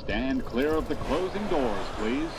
Stand clear of the closing doors, please.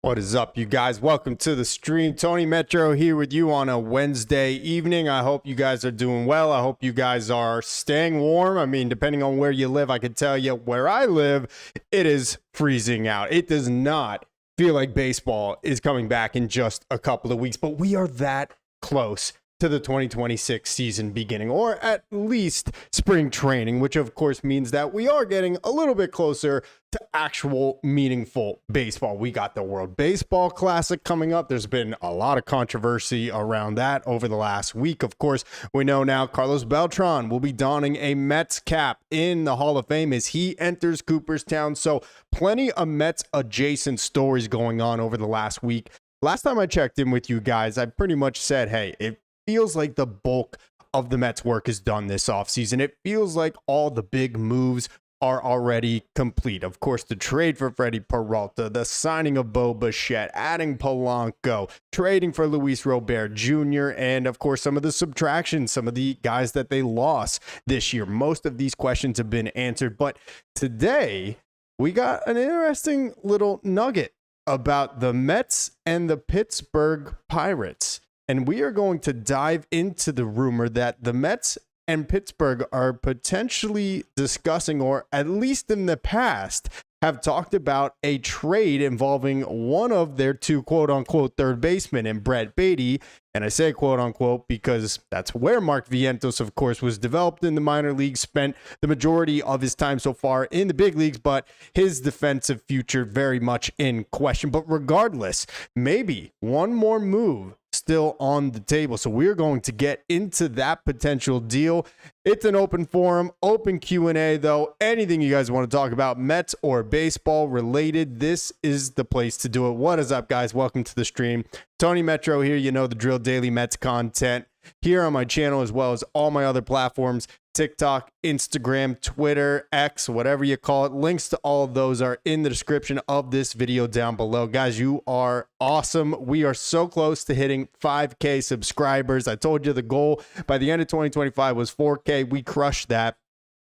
What is up, you guys? Welcome to the stream. Tony Metro here with you on a Wednesday evening. I hope you guys are doing well. I hope you guys are staying warm. I mean, depending on where you live, I can tell you where I live, it is freezing out. It does not feel like baseball is coming back in just a couple of weeks, but we are that close to the 2026 season beginning, or at least spring training, which of course means that we are getting a little bit closer to actual meaningful baseball. We got the World Baseball Classic coming up. There's been a lot of controversy around that over the last week. Of course, we know now Carlos Beltran will be donning a Mets cap in the Hall of Fame as he enters Cooperstown. So plenty of Mets adjacent stories going on over the last week. Last time I checked in with you guys, I pretty much said, hey, it feels like the bulk of the Mets work is done this offseason. It feels like all the big moves are already complete. Of course, the trade for Freddie Peralta, the signing of Bo Bichette, adding Polanco, trading for Luis Robert Jr., and of course, some of the subtractions, some of the guys that they lost this year. Most of these questions have been answered, but today we got an interesting little nugget about the Mets and the Pittsburgh Pirates. And we are going to dive into the rumor that the Mets and Pittsburgh are potentially discussing, or at least in the past, have talked about a trade involving one of their two quote-unquote third basemen in Brett Baty. And I say quote-unquote because that's where Mark Vientos, of course, was developed in the minor leagues, spent the majority of his time so far in the big leagues, but his defensive future very much in question. But regardless, maybe one more move still on the table. So we're going to get into that potential deal. It's an open forum, open Q&A though. Anything you guys want to talk about, Mets or baseball related, this is the place to do it. What is up, guys? Welcome to the stream. Tony Metro here. You know the drill, daily Mets content here on my channel as well as all my other platforms. TikTok, Instagram, Twitter, X, whatever you call it. Links to all of those are in the description of this video down below. Guys, you are awesome. We are so close to hitting 5K subscribers. I told you the goal by the end of 2025 was 4K. We crushed that.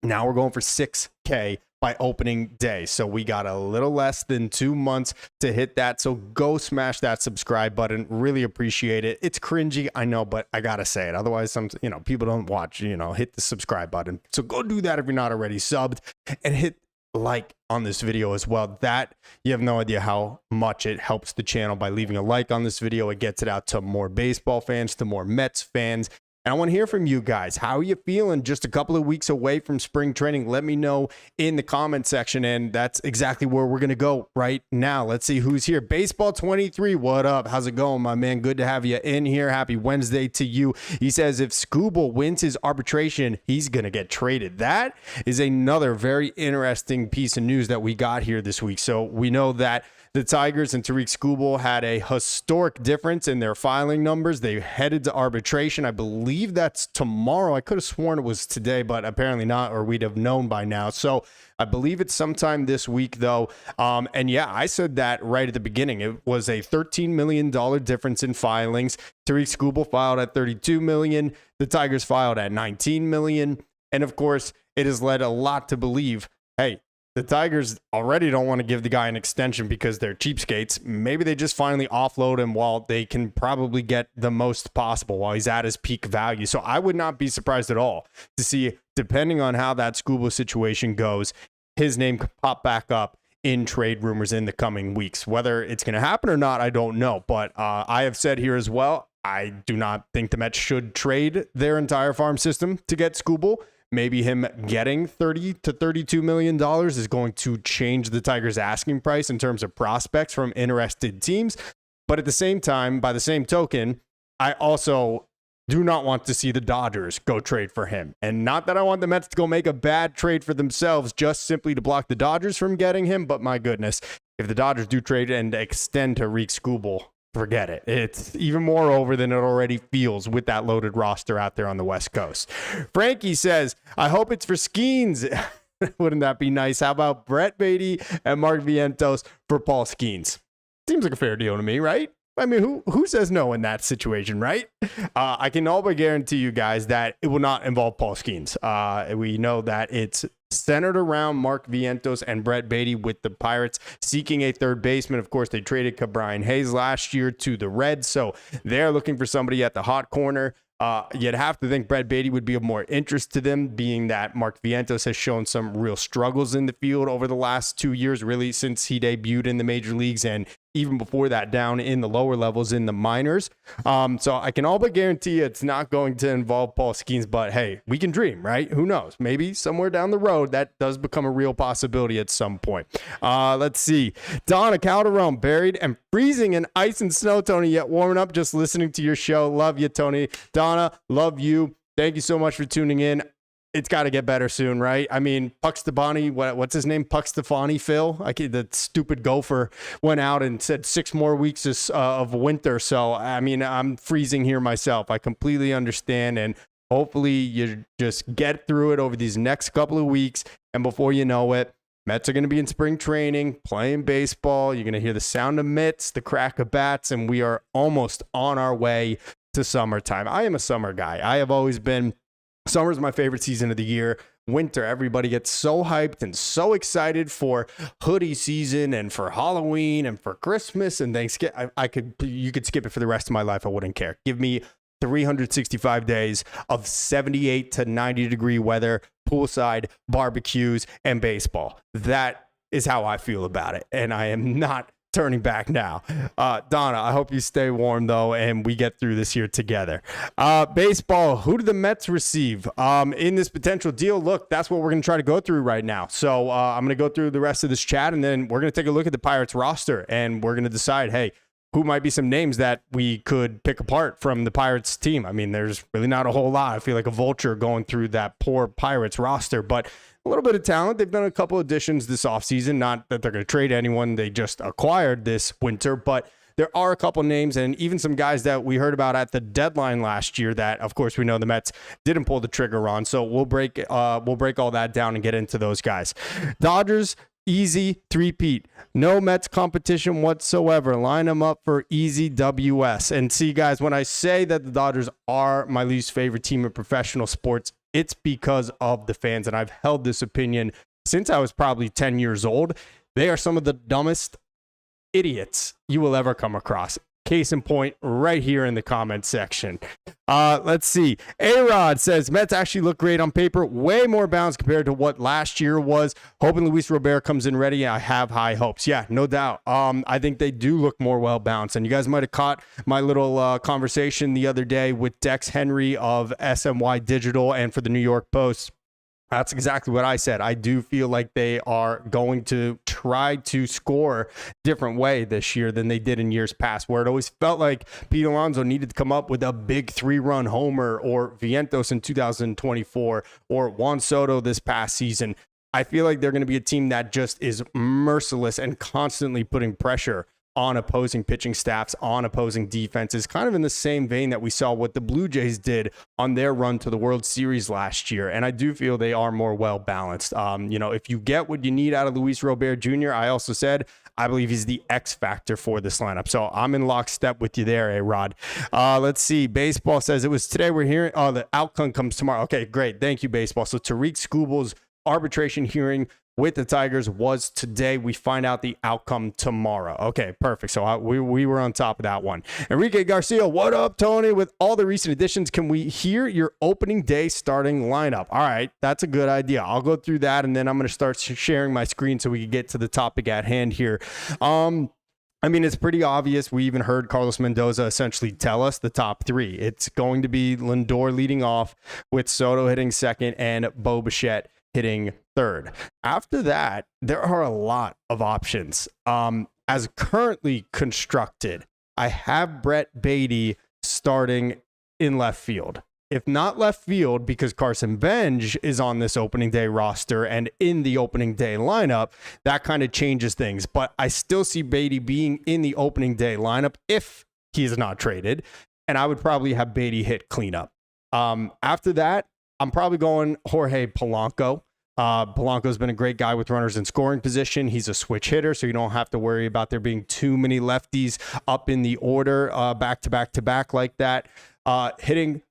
Now we're going for 6K by opening day. So we got a little less than 2 months to hit that. So go smash that subscribe button. Really appreciate it. It's cringy, I know, but I gotta say it. Otherwise, some people don't watch, hit the subscribe button. So go do that if you're not already subbed, and hit like on this video as well. That you have no idea how much it helps the channel by leaving a like on this video. It gets it out to more baseball fans, to more Mets fans. And I want to hear from you guys. How are you feeling just a couple of weeks away from spring training? Let me know in the comment section. And that's exactly where we're going to go right now. Let's see who's here. Baseball 23, what up? How's it going, my man? Good to have you in here. Happy Wednesday to you. He says if Skubal wins his arbitration, he's going to get traded. That is another very interesting piece of news that we got here this week. So we know that the Tigers and Tariq Skubal had a historic difference in their filing numbers. They headed to arbitration. I believe that's tomorrow. I could have sworn it was today, but apparently not, or we'd have known by now. So I believe it's sometime this week, though. And yeah, I said that right at the beginning. It was a $13 million difference in filings. Tariq Skubal filed at $32 million. The Tigers filed at $19 million. And of course, it has led a lot to believe, hey, the Tigers already don't want to give the guy an extension because they're cheapskates. Maybe they just finally offload him while they can probably get the most possible while he's at his peak value. So I would not be surprised at all to see, depending on how that Skubal situation goes, his name could pop back up in trade rumors in the coming weeks. Whether it's going to happen or not, I don't know. But I have said here as well, I do not think the Mets should trade their entire farm system to get Skubal. Maybe him getting $30 to $32 million is going to change the Tigers' asking price in terms of prospects from interested teams. But at the same time, by the same token, I also do not want to see the Dodgers go trade for him. And not that I want the Mets to go make a bad trade for themselves just simply to block the Dodgers from getting him. But my goodness, if the Dodgers do trade and extend Tariq Skubal, forget it. It's even more over than it already feels with that loaded roster out there on the West Coast. Frankie says, I hope it's for Skeens. Wouldn't that be nice? How about Brett Baty and Mark Vientos for Paul Skeens? Seems like a fair deal to me, right? I mean, who says no in that situation, right? I can all but guarantee you guys that it will not involve Paul Skeens. We know that it's centered around Mark Vientos and Brett Beatty with the Pirates seeking a third baseman. Of course, they traded Brian Hayes last year to the Reds, so they're looking for somebody at the hot corner. You'd have to think Brett Beatty would be of more interest to them, being that Mark Vientos has shown some real struggles in the field over the last 2 years, really since he debuted in the major leagues and even before that down in the lower levels in the minors. So I can all but guarantee it's not going to involve Paul Skeens, but hey, we can dream, right? Who knows? Maybe somewhere down the road that does become a real possibility at some point. Let's see. Donna Calderon, buried and freezing in ice and snow, Tony, yet warming up just listening to your show. Love you, Tony. Donna, love you. Thank you so much for tuning in. It's got to get better soon, right? I mean, Puckstefani, what's his name? Puckstefani, Phil? The stupid gopher went out and said 6 more weeks of winter. So, I mean, I'm freezing here myself. I completely understand. And hopefully you just get through it over these next couple of weeks. And before you know it, Mets are going to be in spring training, playing baseball. You're going to hear the sound of mitts, the crack of bats, and we are almost on our way to summertime. I am a summer guy. I have always been. Summer is my favorite season of the year. Winter, everybody gets so hyped and so excited for hoodie season and for Halloween and for Christmas and Thanksgiving. You could skip it for the rest of my life. I wouldn't care. Give me 365 days of 78 to 90 degree weather, poolside, barbecues, and baseball. That is how I feel about it. And I am not turning back now. Donna, I hope you stay warm though and we get through this year together. Baseball, who did the Mets receive in this potential deal? Look, that's what we're going to try to go through right now. So I'm going to go through the rest of this chat and then we're going to take a look at the Pirates roster and we're going to decide, hey, who might be some names that we could pick apart from the Pirates team. I mean, there's really not a whole lot. I feel like a vulture going through that poor Pirates roster, but a little bit of talent. They've done a couple additions this offseason. Not that they're going to trade anyone they just acquired this winter, but there are a couple names and even some guys that we heard about at the deadline last year that, of course, we know the Mets didn't pull the trigger on. So we'll break all that down and get into those guys. Dodgers, easy three-peat. No Mets competition whatsoever. Line them up for easy WS. And see, guys, when I say that the Dodgers are my least favorite team in professional sports, it's because of the fans. And I've held this opinion since I was probably 10 years old. They are some of the dumbest idiots you will ever come across. Case in point, right here in the comment section. Let's see. A-Rod says, Mets actually look great on paper. Way more balanced compared to what last year was. Hoping Luis Robert comes in ready. I have high hopes. Yeah, no doubt. I think they do look more well-balanced. And you guys might have caught my little conversation the other day with Dex Henry of SMY Digital and for the New York Post. That's exactly what I said. I do feel like they are going to try to score different way this year than they did in years past, where it always felt like Pete Alonso needed to come up with a big 3-run homer, or Vientos in 2024, or Juan Soto this past season. I feel like they're going to be a team that just is merciless and constantly putting pressure on opposing pitching staffs, on opposing defenses, kind of in the same vein that we saw what the Blue Jays did on their run to the World Series last year. And I do feel they are more well-balanced. If you get what you need out of Luis Robert Jr., I also said, I believe he's the X factor for this lineup. So I'm in lockstep with you there, A-Rod. Let's see. Baseball says it was today. We're hearing, the outcome comes tomorrow. Okay, great. Thank you, Baseball. So Tariq Skubal's arbitration hearing with the Tigers was today. We find out the outcome tomorrow. Okay, perfect. So we were on top of that one. Enrique Garcia, what up, Tony? With all the recent additions, can we hear your opening day starting lineup? All right, that's a good idea. I'll go through that, and then I'm going to start sharing my screen so we can get to the topic at hand here. I mean, it's pretty obvious. We even heard Carlos Mendoza essentially tell us the top 3. It's going to be Lindor leading off with Soto hitting second and Bo Bichette hitting third. After that, there are a lot of options. As currently constructed, I have Brett Beatty starting in left field. If not left field, because Carson Benj is on this opening day roster and in the opening day lineup, that kind of changes things. But I still see Beatty being in the opening day lineup if he is not traded. And I would probably have Beatty hit cleanup. After that, I'm probably going Jorge Polanco. Polanco's been a great guy with runners in scoring position. He's a switch hitter, so you don't have to worry about there being too many lefties up in the order back to back to back like that. Hitting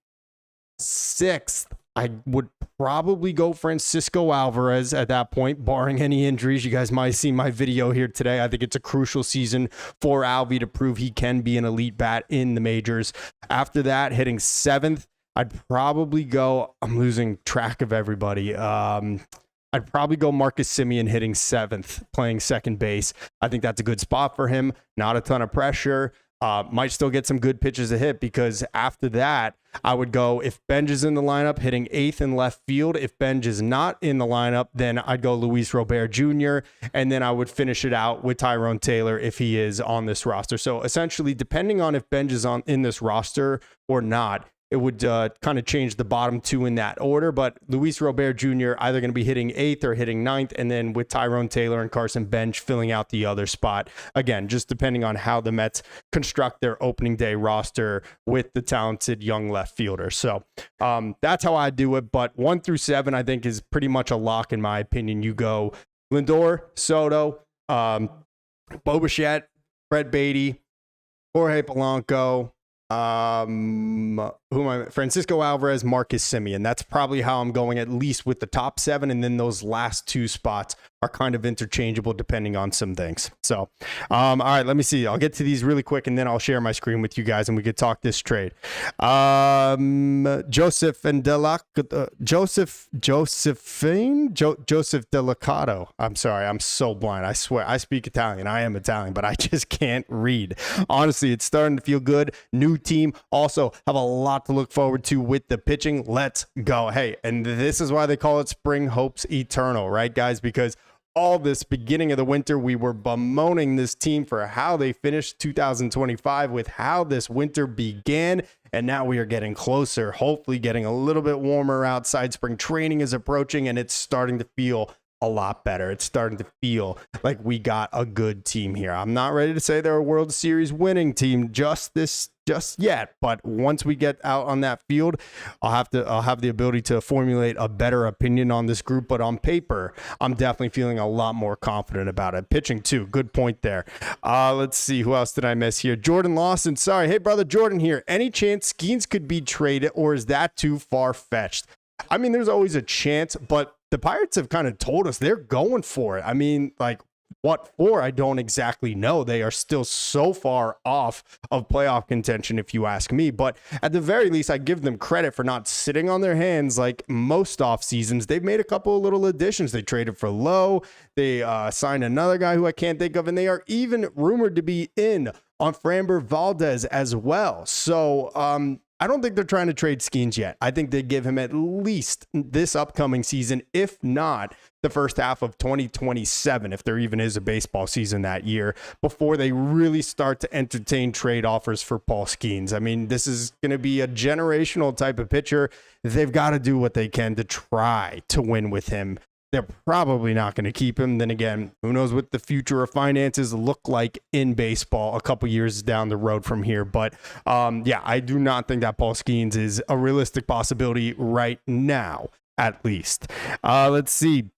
6th, I would probably go Francisco Alvarez at that point, barring any injuries. You guys might see my video here today. I think it's a crucial season for Alvy to prove he can be an elite bat in the majors. After that, hitting 7th, I'd probably go, I'm losing track of everybody. I'd probably go Marcus Semien hitting 7th, playing second base. I think that's a good spot for him. Not a ton of pressure. Might still get some good pitches to hit, because after that, I would go, if Benj is in the lineup, hitting 8th in left field. If Benj is not in the lineup, then I'd go Luis Robert Jr., and then I would finish it out with Tyrone Taylor if he is on this roster. So essentially, depending on if Benj is in this roster or not, it would kind of change the bottom 2 in that order. But Luis Robert Jr. either going to be hitting 8th or hitting 9th, and then with Tyrone Taylor and Carson Bench filling out the other spot. Again, just depending on how the Mets construct their opening day roster with the talented young left fielder. So that's how I do it. But 1 through 7, I think, is pretty much a lock in my opinion. You go Lindor, Soto, Bo Bichette, Brett Beatty, Jorge Polanco, Francisco Alvarez, Marcus Semien. That's probably how I'm going, at least with the top 7, and then those last 2 spots are kind of interchangeable depending on some things. So all right, let me see. I'll get to these really quick, and then I'll share my screen with you guys and we could talk this trade. Joseph Delicato. I'm sorry, I'm so blind. I swear, I speak Italian. I am Italian, but I just can't read. Honestly, it's starting to feel good. New team, also have a lot to look forward to with the pitching. Let's go. Hey, and this is why they call it Spring Hopes Eternal, right, guys? Because all this beginning of the winter, we were bemoaning this team for how they finished 2025 with how this winter began. And now we are getting closer, hopefully getting a little bit warmer outside. Spring training is approaching, and it's starting to feel a lot better. It's starting to feel like we got a good team here. I'm not ready to say they're a World Series winning team just yet, but once we get out on that field, I'll have the ability to formulate a better opinion on this group. But on paper, I'm definitely feeling a lot more confident about it. Pitching too, good point there. Let's see, who else did I miss here? Jordan Lawson, sorry. Hey brother, Jordan here. Any chance Skeens could be traded, or is that too far-fetched? I mean, there's always a chance, but the Pirates have kind of told us they're going for it. I mean, like, what for? I don't exactly know. They are still so far off of playoff contention, if you ask me. But at the very least, I give them credit for not sitting on their hands like most off seasons. They've made a couple of little additions. They traded for Lowe. They signed another guy who I can't think of, and they are even rumored to be in on Framber Valdez as well. So I don't think they're trying to trade Skeens yet. I think they give him at least this upcoming season, if not the first half of 2027, if there even is a baseball season that year, before they really start to entertain trade offers for Paul Skeens. I mean, this is going to be a generational type of pitcher. They've got to do what they can to try to win with him. They're probably not going to keep him. Then again, who knows what the future of finances look like in baseball a couple years down the road from here. But yeah, I do not think that Paul Skeens is a realistic possibility right now, at least. Let's see.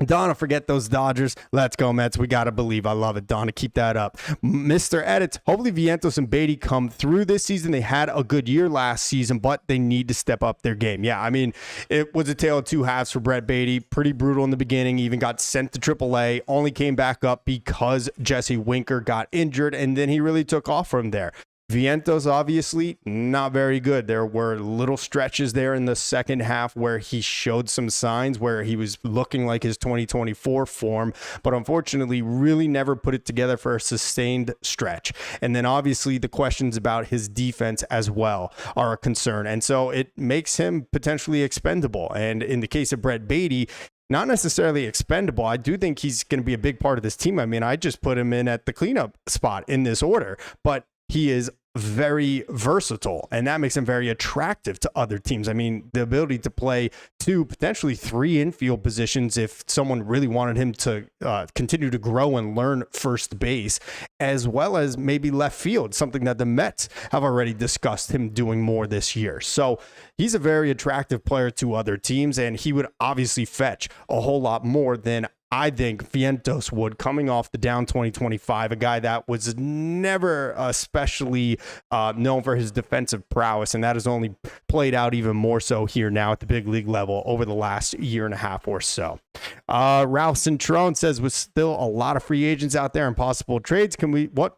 Donna, forget those Dodgers. Let's go, Mets. We got to believe. I love it, Donna. Keep that up. Mr. Edits, hopefully Vientos and Beatty come through this season. They had a good year last season, but they need to step up their game. Yeah, I mean, it was a tale of two halves for Brett Beatty. Pretty brutal in the beginning. Even got sent to AAA. Only came back up because Jesse Winker got injured, and then he really took off from there. Vientos, obviously, not very good. There were little stretches there in the second half where he showed some signs where he was looking like his 2024 form, but unfortunately really never put it together for a sustained stretch. And then obviously the questions about his defense as well are a concern. And so it makes him potentially expendable. And in the case of Brett Beatty, not necessarily expendable. I do think he's going to be a big part of this team. I mean, I just put him in at the cleanup spot in this order, but he is very versatile, and that makes him very attractive to other teams. I mean, the ability to play 2, potentially 3 infield positions if someone really wanted him to continue to grow and learn first base, as well as maybe left field, something that the Mets have already discussed him doing more this year. So he's a very attractive player to other teams, and he would obviously fetch a whole lot more than I think Vientos would, coming off the down 2025, a guy that was never especially known for his defensive prowess, and that has only played out even more so here now at the big league level over the last year and a half or so. Ralph Centrone says, with still a lot of free agents out there and possible trades, what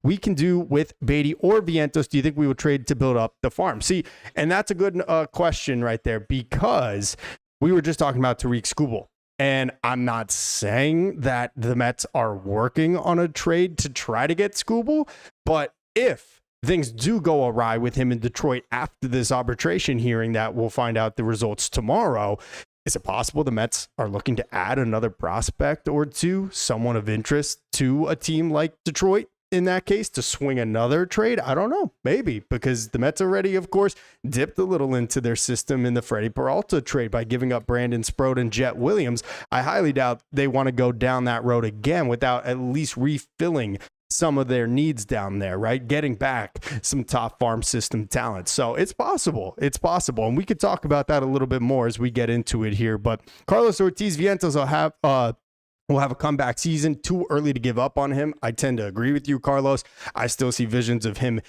we can do with Beatty or Vientos, do you think we would trade to build up the farm? See, and that's a good question right there, because we were just talking about Tariq Skubal. And I'm not saying that the Mets are working on a trade to try to get Skubal, but if things do go awry with him in Detroit after this arbitration hearing that we'll find out the results tomorrow, is it possible the Mets are looking to add another prospect or two, someone of interest to a team like Detroit? In that case, to swing another trade? I don't know. Maybe, because the Mets already, of course, dipped a little into their system in the Freddie Peralta trade by giving up Brandon Sproat and Jet Williams. I highly doubt they want to go down that road again without at least refilling some of their needs down there, right? Getting back some top farm system talent. So it's possible. It's possible. And we could talk about that a little bit more as we get into it here. But Carlos Ortiz Vientos will have a comeback season. Too early to give up on him. I tend to agree with you, Carlos. I still see visions of him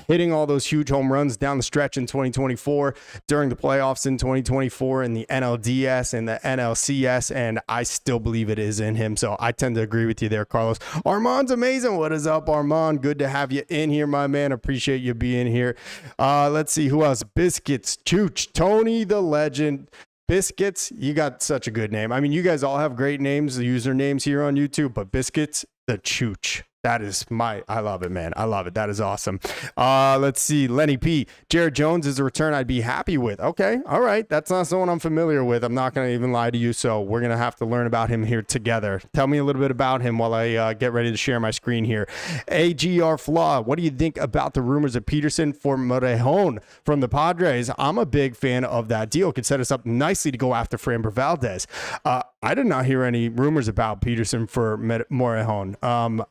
hitting all those huge home runs down the stretch in 2024, during the playoffs in 2024, in the NLDS and the NLCS, and I still believe it is in him. So I tend to agree with you there, Carlos. Armand's amazing. What is up, Armand? Good to have you in here, my man. Appreciate you being here. Let's see who else. Biscuits, Chooch, Tony the Legend. Biscuits, you got such a good name. I mean, you guys all have great names, the usernames here on YouTube, but Biscuits, the Chooch. That is I love it, man. I love it. That is awesome. Let's see. Lenny P. Jared Jones is a return I'd be happy with. Okay. All right. That's not someone I'm familiar with. I'm not going to even lie to you. So we're going to have to learn about him here together. Tell me a little bit about him while I get ready to share my screen here. AGR Flaw. What do you think about the rumors of Peterson for Morejon from the Padres? I'm a big fan of that deal. Could set us up nicely to go after Framber Valdez. I did not hear any rumors about Peterson for Morejon.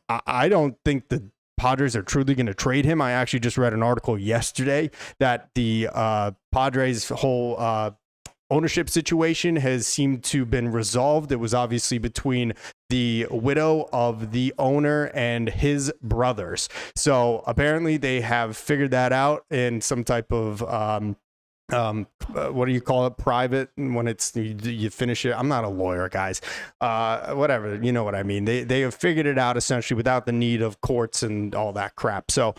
I don't think the Padres are truly going to trade him. I actually just read an article yesterday that the Padres' whole ownership situation has seemed to have been resolved. It was obviously between the widow of the owner and his brothers. So apparently they have figured that out in some type of what do you call it, private, when it's you finish it. I'm not a lawyer, guys. Whatever, you know what I mean. They have figured it out essentially without the need of courts and all that crap. So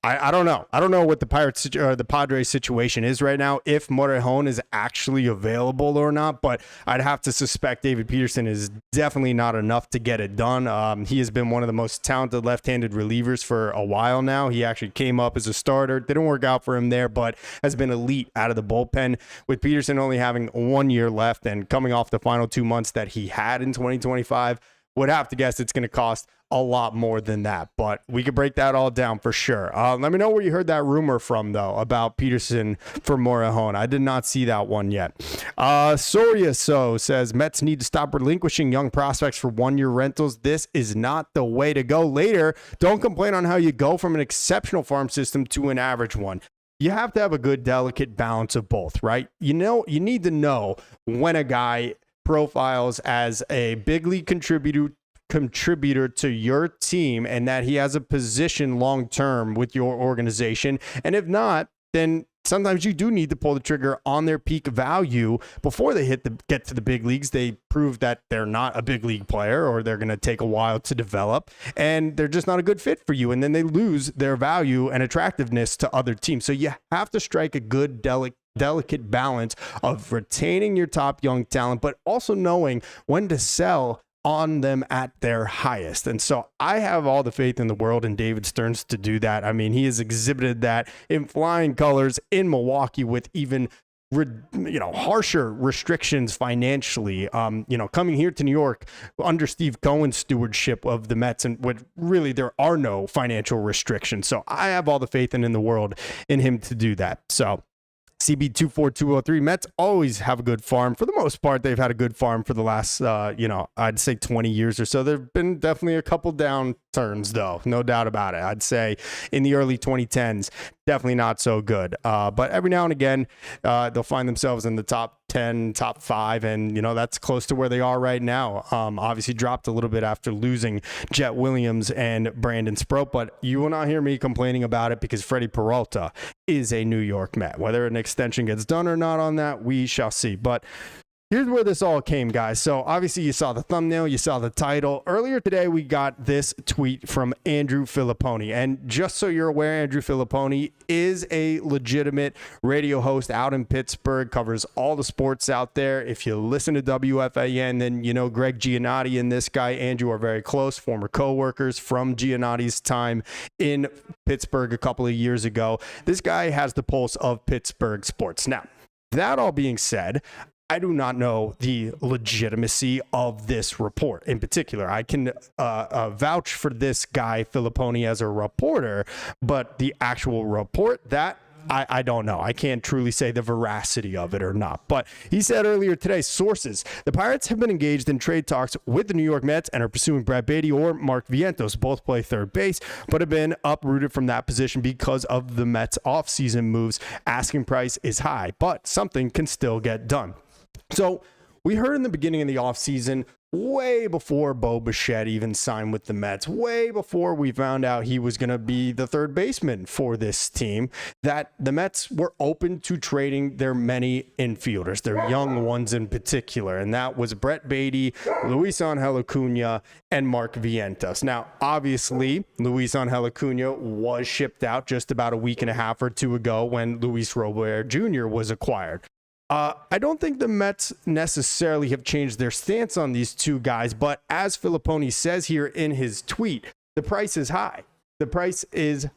I don't know. I don't know what the Pirates or the Padres situation is right now, if Morejon is actually available or not, but I'd have to suspect David Peterson is definitely not enough to get it done. He has been one of the most talented left-handed relievers for a while now. He actually came up as a starter. Didn't work out for him there, but has been elite out of the bullpen, with Peterson only having 1 year left and coming off the final 2 months that he had in 2025. Would have to guess it's going to cost a lot more than that, but we could break that all down for sure. Let me know where you heard that rumor from, though, about Peterson for Morejon. I did not see that one yet. Soria says, Mets need to stop relinquishing young prospects for 1 year rentals. This is not the way to go. Later, don't complain on how you go from an exceptional farm system to an average one. You have to have a good, delicate balance of both, right? You need to know when a guy profiles as a big league contributor to your team and that he has a position long term with your organization, and if not, then sometimes you do need to pull the trigger on their peak value before they get to the big leagues. They prove that they're not a big league player, or they're going to take a while to develop, and they're just not a good fit for you, and then they lose their value and attractiveness to other teams. So you have to strike a good delicate balance of retaining your top young talent, but also knowing when to sell on them at their highest. And so I have all the faith in the world in David Stearns to do that. I mean, he has exhibited that in flying colors in Milwaukee with even harsher restrictions financially. Coming here to New York under Steve Cohen's stewardship of the Mets, and really there are no financial restrictions. So I have all the faith in the world in him to do that. So CB24203, Mets always have a good farm. For the most part, they've had a good farm for the last, I'd say 20 years or so. There have been definitely a couple downturns, though. No doubt about it. I'd say in the early 2010s, definitely not so good. But every now and again, they'll find themselves in the top 10, top 5, and that's close to where they are right now. Obviously dropped a little bit after losing Jet Williams and Brandon Sproat, but you will not hear me complaining about it because Freddie Peralta is a New York Met. Whether an extension gets done or not on that, we shall see. But here's where this all came, guys. So obviously you saw the thumbnail, you saw the title. Earlier today, we got this tweet from Andrew Filipponi. And just so you're aware, Andrew Filipponi is a legitimate radio host out in Pittsburgh, covers all the sports out there. If you listen to WFAN, then Greg Giannotti and this guy, Andrew, are very close, former co-workers from Giannotti's time in Pittsburgh a couple of years ago. This guy has the pulse of Pittsburgh sports. Now, that all being said, I do not know the legitimacy of this report in particular. I can vouch for this guy, Filipponi, as a reporter, but the actual report, that I don't know. I can't truly say the veracity of it or not. But he said earlier today, sources, the Pirates have been engaged in trade talks with the New York Mets and are pursuing Brett Baty or Mark Vientos. Both play third base, but have been uprooted from that position because of the Mets offseason moves. Asking price is high, but something can still get done. So we heard in the beginning of the offseason, way before Bo Bichette even signed with the Mets, way before we found out he was going to be the third baseman for this team, that the Mets were open to trading their many infielders, their young ones in particular. And that was Brett Baty, Luis Angel Acuna, and Mark Vientos. Now, obviously, Luis Angel Acuna was shipped out just about a week and a half or two ago when Luis Robert Jr. was acquired. I don't think the Mets necessarily have changed their stance on these two guys, but as Filipponi says here in his tweet, the price is high. The price is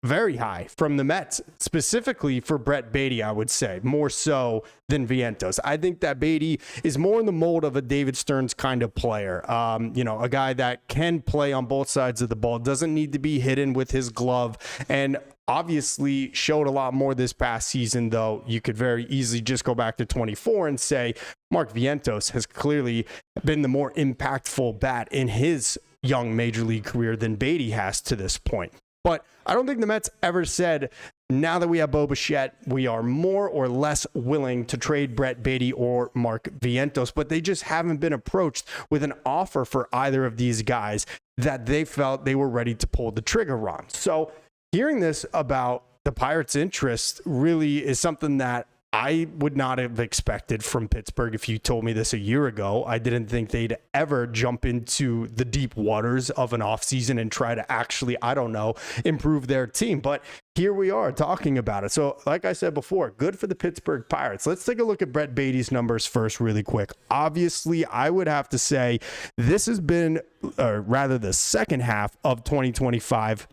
very high from the Mets, specifically for Brett Baty, I would say, more so than Vientos. I think that Baty is more in the mold of a David Stearns kind of player, a guy that can play on both sides of the ball, doesn't need to be hidden with his glove, and obviously showed a lot more this past season, though you could very easily just go back to 24 and say Mark Vientos has clearly been the more impactful bat in his young major league career than Baty has to this point. But I don't think the Mets ever said, now that we have Bo Bichette, we are more or less willing to trade Brett Baty or Mark Vientos, but they just haven't been approached with an offer for either of these guys that they felt they were ready to pull the trigger on. So hearing this about the Pirates' interest really is something that I would not have expected from Pittsburgh if you told me this a year ago. I didn't think they'd ever jump into the deep waters of an offseason and try to actually, improve their team. But here we are talking about it. So like I said before, good for the Pittsburgh Pirates. Let's take a look at Brett Baty's numbers first really quick. Obviously, I would have to say this has been, or rather the second half of 2025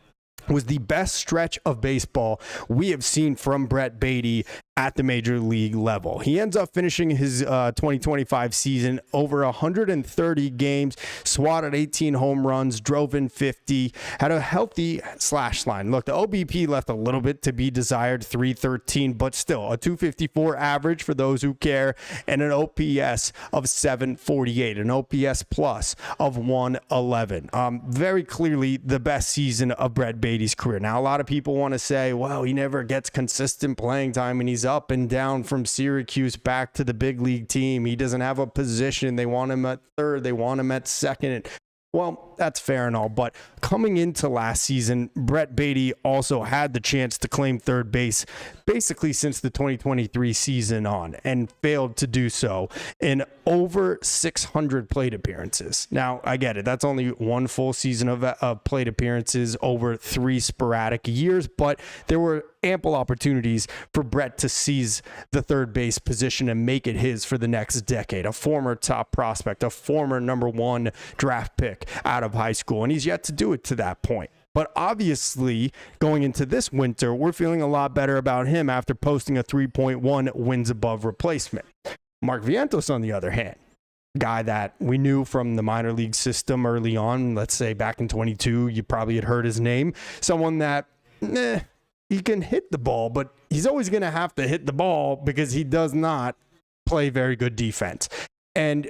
was the best stretch of baseball we have seen from Brett Baty at the major league level. He ends up finishing his 2025 season over 130 games, swatted 18 home runs, drove in 50, had a healthy slash line. Look, the OBP left a little bit to be desired, 313, but still a 254 average for those who care, and an OPS of 748, an OPS plus of 111. Very clearly the best season of Brett Baty's career. Now, a lot of people want to say, well, he never gets consistent playing time and he's up and down from Syracuse back to the big league team. He doesn't have a position. They want him at third. They want him at second. Well, that's fair and all, but coming into last season, Brett Baty also had the chance to claim third base basically since the 2023 season on and failed to do so in over 600 plate appearances. Now, I get it. That's only one full season of plate appearances over 3 sporadic years, but there were ample opportunities for Brett to seize the third base position and make it his for the next decade. A former top prospect, a former number 1 draft pick out of high school, and he's yet to do it to that point. But obviously, going into this winter, we're feeling a lot better about him after posting a 3.1 wins above replacement. Mark Vientos, on the other hand, guy that we knew from the minor league system early on, let's say back in 22, you probably had heard his name. Someone that, he can hit the ball, but he's always going to have to hit the ball because he does not play very good defense. And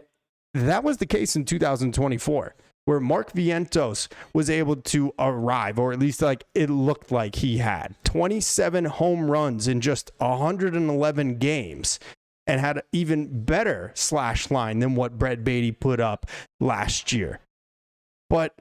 that was the case in 2024. Where Mark Vientos was able to arrive, or at least like it looked like he had 27 home runs in just 111 games and had an even better slash line than what Brett Baty put up last year. But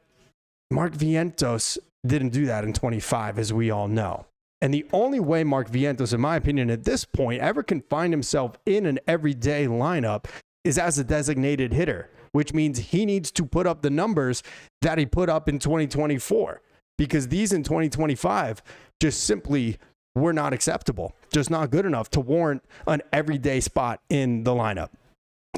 Mark Vientos didn't do that in 25, as we all know. And the only way Mark Vientos, in my opinion, at this point, ever can find himself in an everyday lineup is as a designated hitter, which means he needs to put up the numbers that he put up in 2024, because these in 2025 just simply were not acceptable, just not good enough to warrant an everyday spot in the lineup.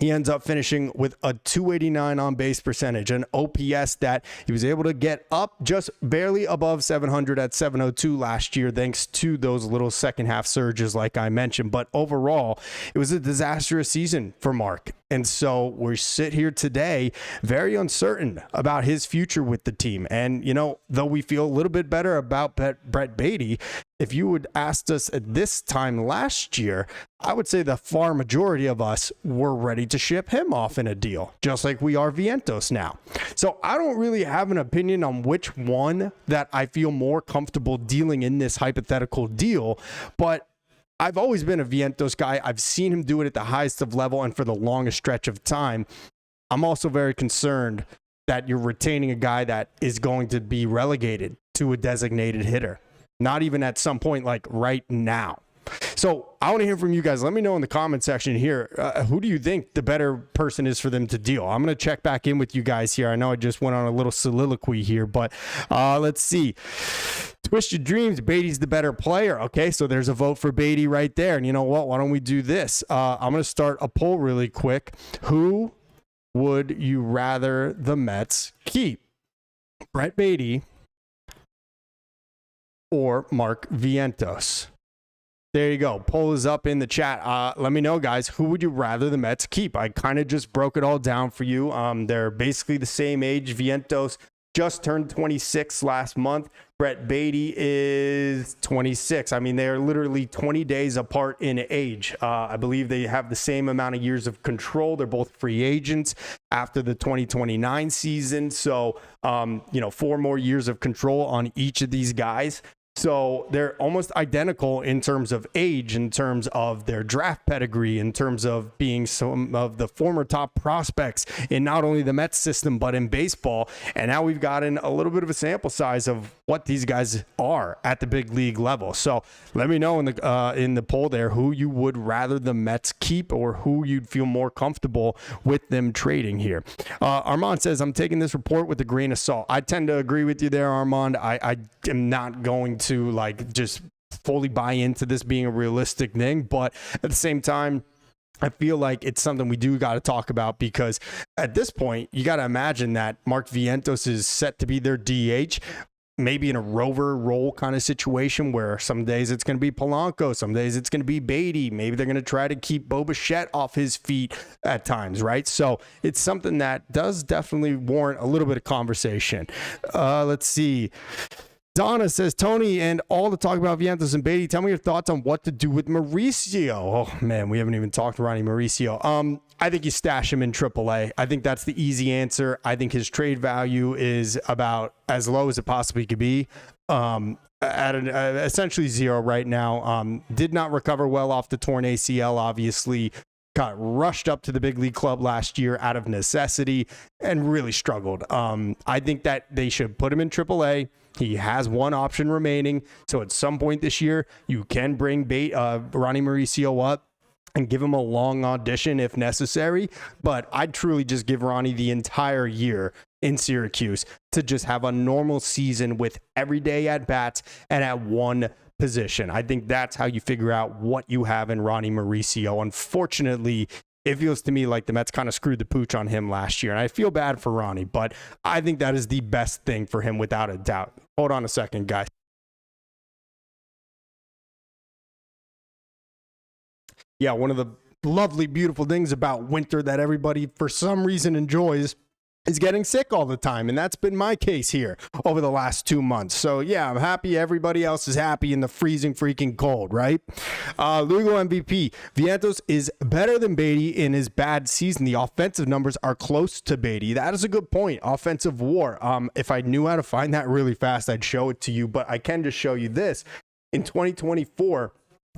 He ends up finishing with a 289 on base percentage, an OPS that he was able to get up just barely above 700 at 702 last year, thanks to those little second half surges like I mentioned. But overall, it was a disastrous season for Mark. And so we sit here today very uncertain about his future with the team. And, you know, though we feel a little bit better about Brett Baty, if you would asked us at this time last year, I would say the far majority of us were ready to ship him off in a deal, just like we are Vientos now. So I don't really have an opinion on which one that I feel more comfortable dealing in this hypothetical deal, but I've always been a Vientos guy. I've seen him do it at the highest of level and for the longest stretch of time. I'm also very concerned that you're retaining a guy that is going to be relegated to a designated hitter. Not even at some point like right now. So I want to hear from you guys. Let me know in the comment section here. Who do you think the better person is for them to deal? I'm going to check back in with you guys here. I know I just went on a little soliloquy here, but let's see. Twisted Dreams, Baty's the better player. Okay, so there's a vote for Baty right there. And you know what? Why don't we do this? I'm going to start a poll really quick. Who would you rather the Mets keep? Brett Baty or Mark Vientos? There you go. Poll is up in the chat. Let me know, guys. Who would you rather the Mets keep? I kind of just broke it all down for you. They're basically the same age. Vientos just turned 26 last month. Brett Baty is 26. I mean, they're literally 20 days apart in age. I believe they have the same amount of years of control. They're both free agents after the 2029 season. So, 4 more years of control on each of these guys. So they're almost identical in terms of age, in terms of their draft pedigree, in terms of being some of the former top prospects in not only the Mets system, but in baseball. And now we've gotten a little bit of a sample size of what these guys are at the big league level. So let me know in the poll there who you would rather the Mets keep or who you'd feel more comfortable with them trading here. Armand says, I'm taking this report with a grain of salt. I tend to agree with you there, Armand. I am not going to just fully buy into this being a realistic thing, but at the same time, I feel like it's something we do got to talk about, because at this point, you got to imagine that Mark Vientos is set to be their DH, maybe in a rover role kind of situation where some days it's going to be Polanco, some days it's going to be Baty. Maybe they're going to try to keep Bo Bichette off his feet at times, right? So it's something that does definitely warrant a little bit of conversation. Let's see. Donna says, Tony, and all the talk about Vientos and Baty, tell me your thoughts on what to do with Mauricio. Oh, man, we haven't even talked to Ronnie Mauricio. I think you stash him in AAA. I think that's the easy answer. I think his trade value is about as low as it possibly could be. At essentially zero right now. Did not recover well off the torn ACL, obviously. Got rushed up to the big league club last year out of necessity and really struggled. I think that they should put him in AAA. He has one option remaining. So at some point this year, you can bring Ronnie Mauricio up and give him a long audition if necessary. But I'd truly just give Ronnie the entire year in Syracuse to just have a normal season with everyday at-bats and at one position. I think that's how you figure out what you have in Ronnie Mauricio. Unfortunately, it feels to me like the Mets kind of screwed the pooch on him last year. And I feel bad for Ronnie, but I think that is the best thing for him without a doubt. Hold on a second, guys. Yeah, one of the lovely, beautiful things about winter that everybody for some reason enjoys is getting sick all the time. And that's been my case here over the last 2 months. So yeah, I'm happy everybody else is happy in the freezing freaking cold, right? Lugo MVP. Vientos is better than Beatty in his bad season. The offensive numbers are close to Beatty. That is a good point. Offensive WAR. If I knew how to find that really fast, I'd show it to you, but I can just show you this. In 2024,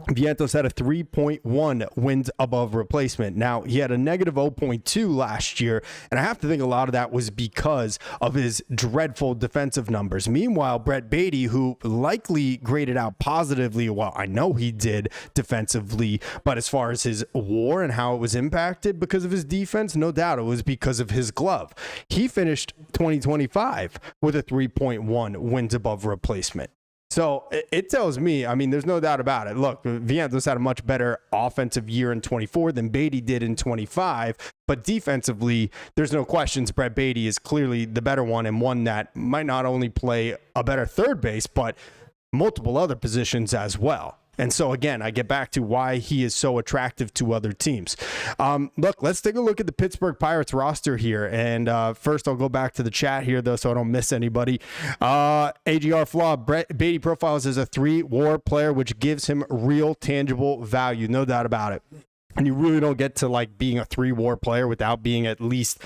Vientos had a 3.1 wins above replacement. Now, he had a negative 0.2 last year, and I have to think a lot of that was because of his dreadful defensive numbers. Meanwhile, Brett Beatty, who likely graded out positively, well, I know he did defensively, but as far as his WAR and how it was impacted because of his defense, no doubt it was because of his glove. He finished 2025 with a 3.1 wins above replacement. So it tells me, I mean, there's no doubt about it. Look, Vientos had a much better offensive year in 24 than Beatty did in 25. But defensively, there's no questions. Brett Beatty is clearly the better one, and one that might not only play a better third base, but multiple other positions as well. And so, again, I get back to why he is so attractive to other teams. Look, let's take a look at the Pittsburgh Pirates roster here. And first, I'll go back to the chat here, though, so I don't miss anybody. AGR Flaw, Beatty profiles as a 3-WAR player, which gives him real, tangible value. No doubt about it. And you really don't get to, like, being a 3-WAR player without being at least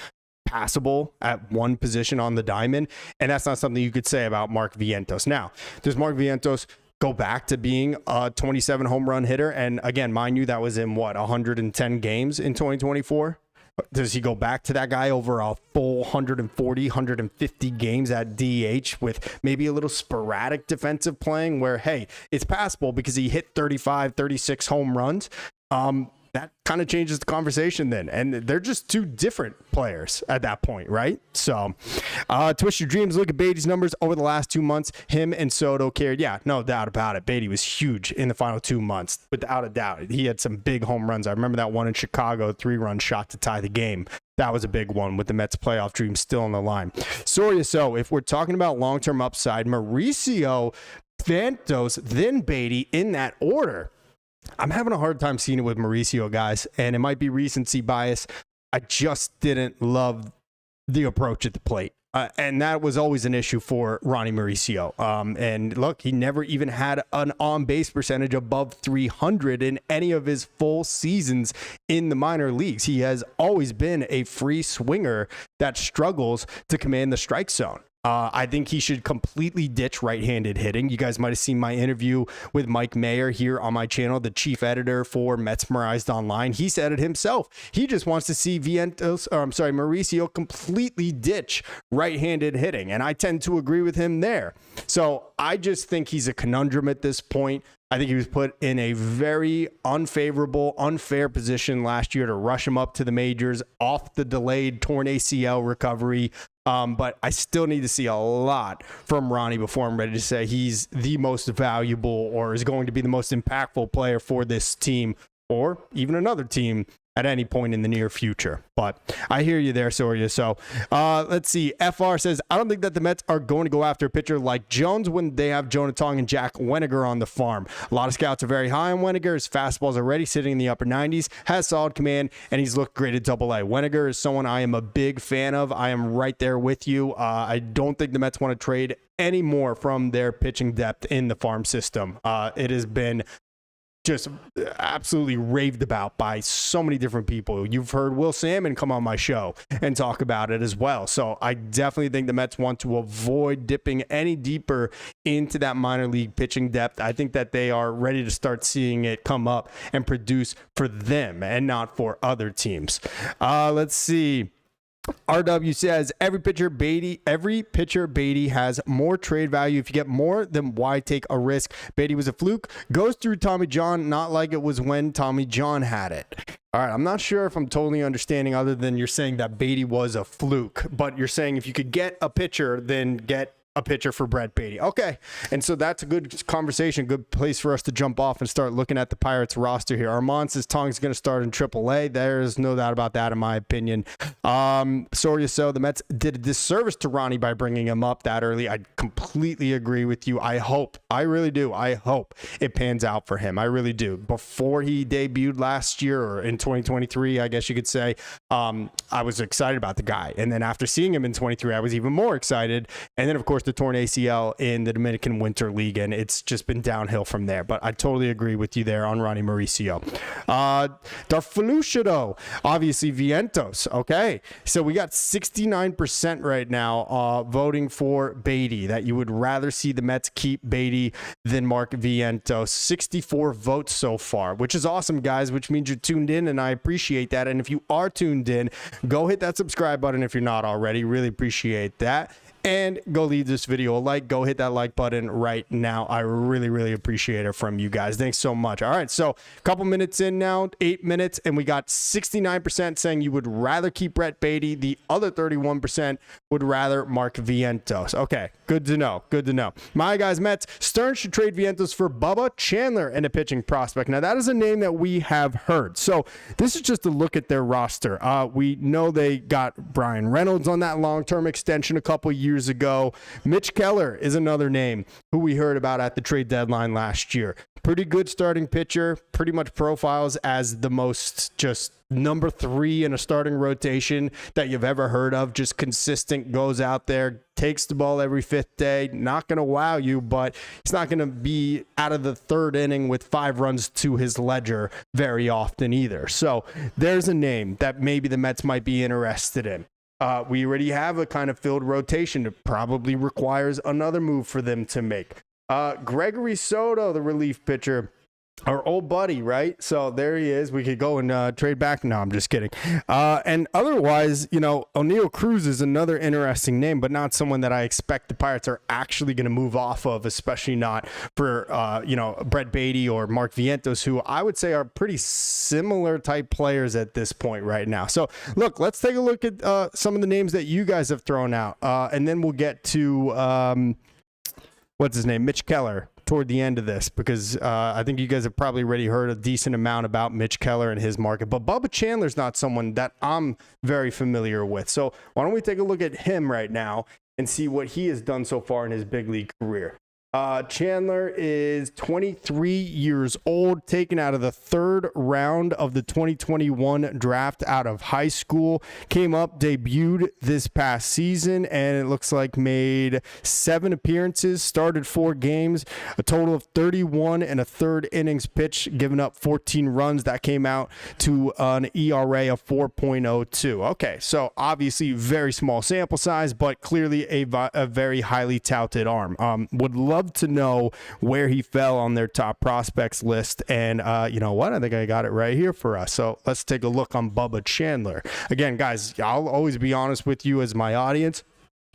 passable at one position on the diamond. And that's not something you could say about Mark Vientos. Now, does Mark Vientos go back to being a 27 home run hitter? And again, mind you, that was in 110 games in 2024. Does he go back to that guy over a full 140, 150 games at DH with maybe a little sporadic defensive playing where, hey, it's passable because he hit 35, 36 home runs? That kind of changes the conversation then. And they're just two different players at that point, right? So, twist your dreams. Look at Beatty's numbers over the last 2 months. Him and Soto carried. Yeah, no doubt about it. Beatty was huge in the final 2 months, without a doubt. He had some big home runs. I remember that one in Chicago, 3-run shot to tie the game. That was a big one with the Mets playoff dream still on the line. So if we're talking about long-term upside, Mauricio, Vientos, then Beatty in that order. I'm having a hard time seeing it with Mauricio, guys, and it might be recency bias. I just didn't love the approach at the plate. And that was always an issue for Ronnie Mauricio. And look, he never even had an on-base percentage above 300 in any of his full seasons in the minor leagues. He has always been a free swinger that struggles to command the strike zone. I think he should completely ditch right-handed hitting. You guys might have seen my interview with Mike Mayer here on my channel, the chief editor for Metsmerized Online. He said it himself. He just wants to see Mauricio completely ditch right-handed hitting, and I tend to agree with him there. So I just think he's a conundrum at this point. I think he was put in a very unfavorable, unfair position last year to rush him up to the majors off the delayed torn ACL recovery. But I still need to see a lot from Ronnie before I'm ready to say he's the most valuable or is going to be the most impactful player for this team or even another team at any point in the near future. But I hear you there, Soria. So let's see. FR says, I don't think that the Mets are going to go after a pitcher like Jones when they have Jonah Tong and Jack Weniger on the farm. A lot of scouts are very high on Weniger. His fastball is already sitting in the upper 90s, has solid command, and he's looked great at AA. Weniger is someone I am a big fan of. I am right there with you. I don't think the Mets want to trade any more from their pitching depth in the farm system. It has been just absolutely raved about by so many different people. You've heard Will Salmon come on my show and talk about it as well. So I definitely think the Mets want to avoid dipping any deeper into that minor league pitching depth. I think that they are ready to start seeing it come up and produce for them and not for other teams. Let's see. RW says every pitcher Beatty has more trade value. If you get more, then why take a risk? Beatty was a fluke. Goes through Tommy John, not like it was when Tommy John had it. All right, I'm not sure if I'm totally understanding other than you're saying that Beatty was a fluke, but you're saying if you could get a pitcher, then get a pitcher for Brett Beatty. Okay. And so that's a good conversation, good place for us to jump off and start looking at the Pirates roster here. Armand says Tong's going to start in AAA. There's no doubt about that, in my opinion. So the Mets did a disservice to Ronnie by bringing him up that early. I completely agree with you. I really do. I hope it pans out for him. I really do. Before he debuted last year, or in 2023, I guess you could say, I was excited about the guy. And then after seeing him in 23, I was even more excited. And then, of course, the torn ACL in the Dominican Winter League, and it's just been downhill from there. But I totally agree with you there on Ronnie Mauricio. Darfalucido, obviously Vientos. Okay, so we got 69% right now voting for Beatty, that you would rather see the Mets keep Beatty than Mark Vientos. 64 votes so far, which is awesome, guys, which means you're tuned in, and I appreciate that. And if you are tuned in, go hit that subscribe button if you're not already. Really appreciate that. And go leave this video a like. Go hit that like button right now. I really, really appreciate it from you guys. Thanks so much. All right, so a couple minutes in now, 8 minutes, and we got 69% saying you would rather keep Brett Beatty. The other 31% would rather Mark Vientos. Okay, good to know. Good to know. My guys, Mets, Stearns should trade Vientos for Bubba Chandler and a pitching prospect. Now, that is a name that we have heard. So this is just a look at their roster. We know they got Brian Reynolds on that long-term extension a couple years ago. Mitch Keller is another name who we heard about at the trade deadline last year. Pretty good starting pitcher, pretty much profiles as the most just number 3 in a starting rotation that you've ever heard of. Just consistent, goes out there, takes the ball every 5th day. Not going to wow you, but he's not going to be out of the 3rd inning with 5 runs to his ledger very often either. So there's a name that maybe the Mets might be interested in. We already have a kind of filled rotation. It probably requires another move for them to make. Gregory Soto, the relief pitcher, our old buddy, right? So there he is. We could go and trade back. No, I'm just kidding. And otherwise, O'Neal Cruz is another interesting name, but not someone that I expect the Pirates are actually going to move off of, especially not for, Brett Beatty or Mark Vientos, who I would say are pretty similar type players at this point right now. So look, let's take a look at some of the names that you guys have thrown out. And then we'll get to, what's his name? Mitch Keller toward the end of this, because I think you guys have probably already heard a decent amount about Mitch Keller and his market, but Bubba Chandler's not someone that I'm very familiar with. So why don't we take a look at him right now and see what he has done so far in his big league career. Chandler is 23 years old, taken out of the 3rd round of the 2021 draft out of high school. Came up, debuted this past season, and it looks like made 7 appearances, started 4 games, a total of 31 and a 3rd innings pitched, giving up 14 runs. That came out to an ERA of 4.02. Okay, so obviously very small sample size, but clearly a very highly touted arm. Would love to know where he fell on their top prospects list, and you know what, I think I got it right here for us. So let's take a look on Bubba Chandler. Again, guys, I'll always be honest with you as my audience.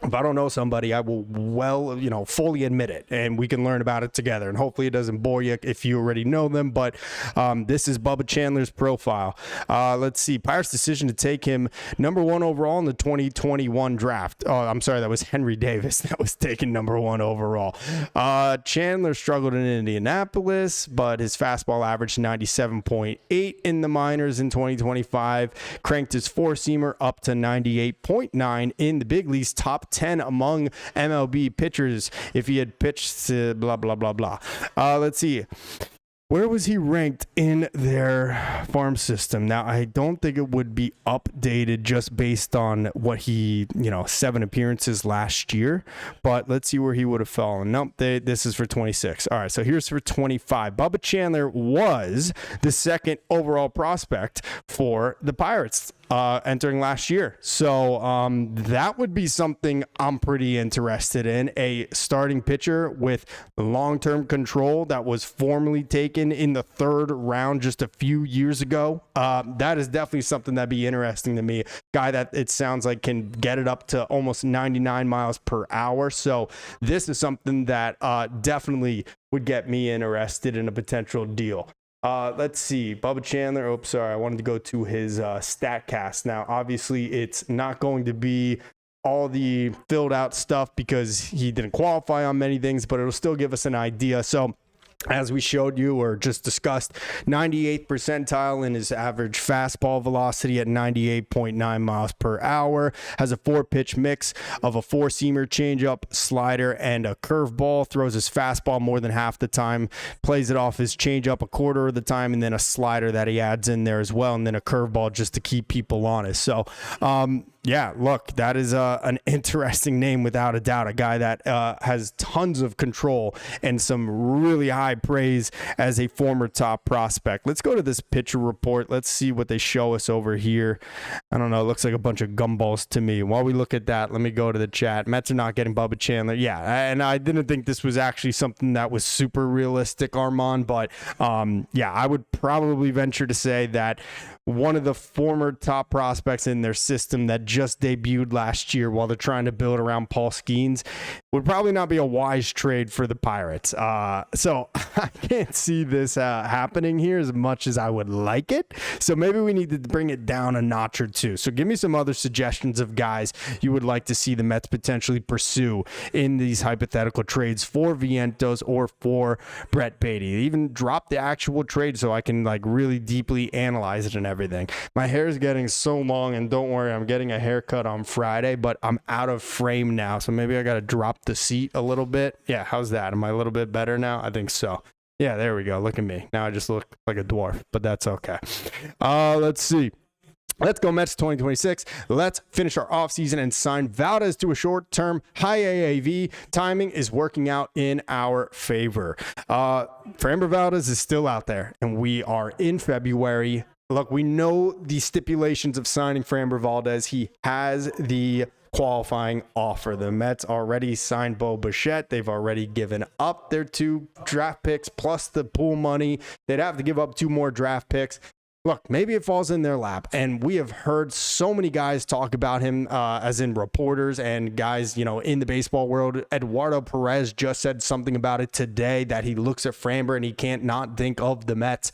If I don't know somebody, I will fully admit it, and we can learn about it together. And hopefully it doesn't bore you if you already know them. But this is Bubba Chandler's profile. Let's see. Pirates' decision to take him number 1 overall in the 2021 draft. Oh, I'm sorry. That was Henry Davis that was taken number 1 overall. Chandler struggled in Indianapolis, but his fastball averaged 97.8 in the minors in 2025. Cranked his 4-seamer up to 98.9 in the big leagues, top 10 among MLB pitchers if he had pitched to blah, blah, blah, blah. Let's see. Where was he ranked in their farm system? Now, I don't think it would be updated just based on what he, 7 appearances last year, but let's see where he would have fallen. Nope, this is for 26. All right, so here's for 25. Bubba Chandler was the 2nd overall prospect for the Pirates entering last year. So that would be something I'm pretty interested in. A starting pitcher with long-term control that was formerly taken in the 3rd round just a few years ago. That is definitely something that'd be interesting to me. Guy that it sounds like can get it up to almost 99 miles per hour. So this is something that definitely would get me interested in a potential deal. Let's see. Bubba Chandler. Oh, sorry. I wanted to go to his StatCast. Now, obviously, it's not going to be all the filled out stuff because he didn't qualify on many things, but it'll still give us an idea. So as we showed you or just discussed, 98th percentile in his average fastball velocity at 98.9 miles per hour, has a 4-pitch mix of a 4-seamer, changeup, slider, and a curveball, throws his fastball more than half the time, plays it off his changeup a quarter of the time, and then a slider that he adds in there as well, and then a curveball just to keep people honest. So, yeah, look, that is an interesting name without a doubt. A guy that has tons of control and some really high praise as a former top prospect. Let's go to this pitcher report. Let's see what they show us over here. I don't know. It looks like a bunch of gumballs to me. While we look at that, let me go to the chat. Mets are not getting Bubba Chandler. Yeah, and I didn't think this was actually something that was super realistic, Armand. But, yeah, I would probably venture to say that one of the former top prospects in their system that just debuted last year while they're trying to build around Paul Skeens would probably not be a wise trade for the Pirates. So I can't see this happening here as much as I would like it. So maybe we need to bring it down a notch or two. So give me some other suggestions of guys you would like to see the Mets potentially pursue in these hypothetical trades for Vientos or for Brett Beatty. Even drop the actual trade so I can like really deeply analyze it and everything. My hair is getting so long, and don't worry, I'm getting a haircut on Friday, but I'm out of frame now, so maybe I got to drop the seat a little bit. Yeah, how's that? Am I a little bit better now? I think so. Yeah, there we go. Look at me. Now I just look like a dwarf, but that's okay. Let's see. Let's go Mets 2026. Let's finish our offseason and sign Valdez to a short-term high AAV. Timing is working out in our favor. Framber Valdez is still out there, and we are in February. Look, we know the stipulations of signing Framber Valdez. He has the qualifying offer. The Mets already signed Bo Bichette. They've already given up their 2 draft picks plus the pool money. They'd have to give up 2 more draft picks. Look, maybe it falls in their lap. And we have heard so many guys talk about him, as in reporters and guys, in the baseball world. Eduardo Perez just said something about it today, that he looks at Framber and he can't not think of the Mets.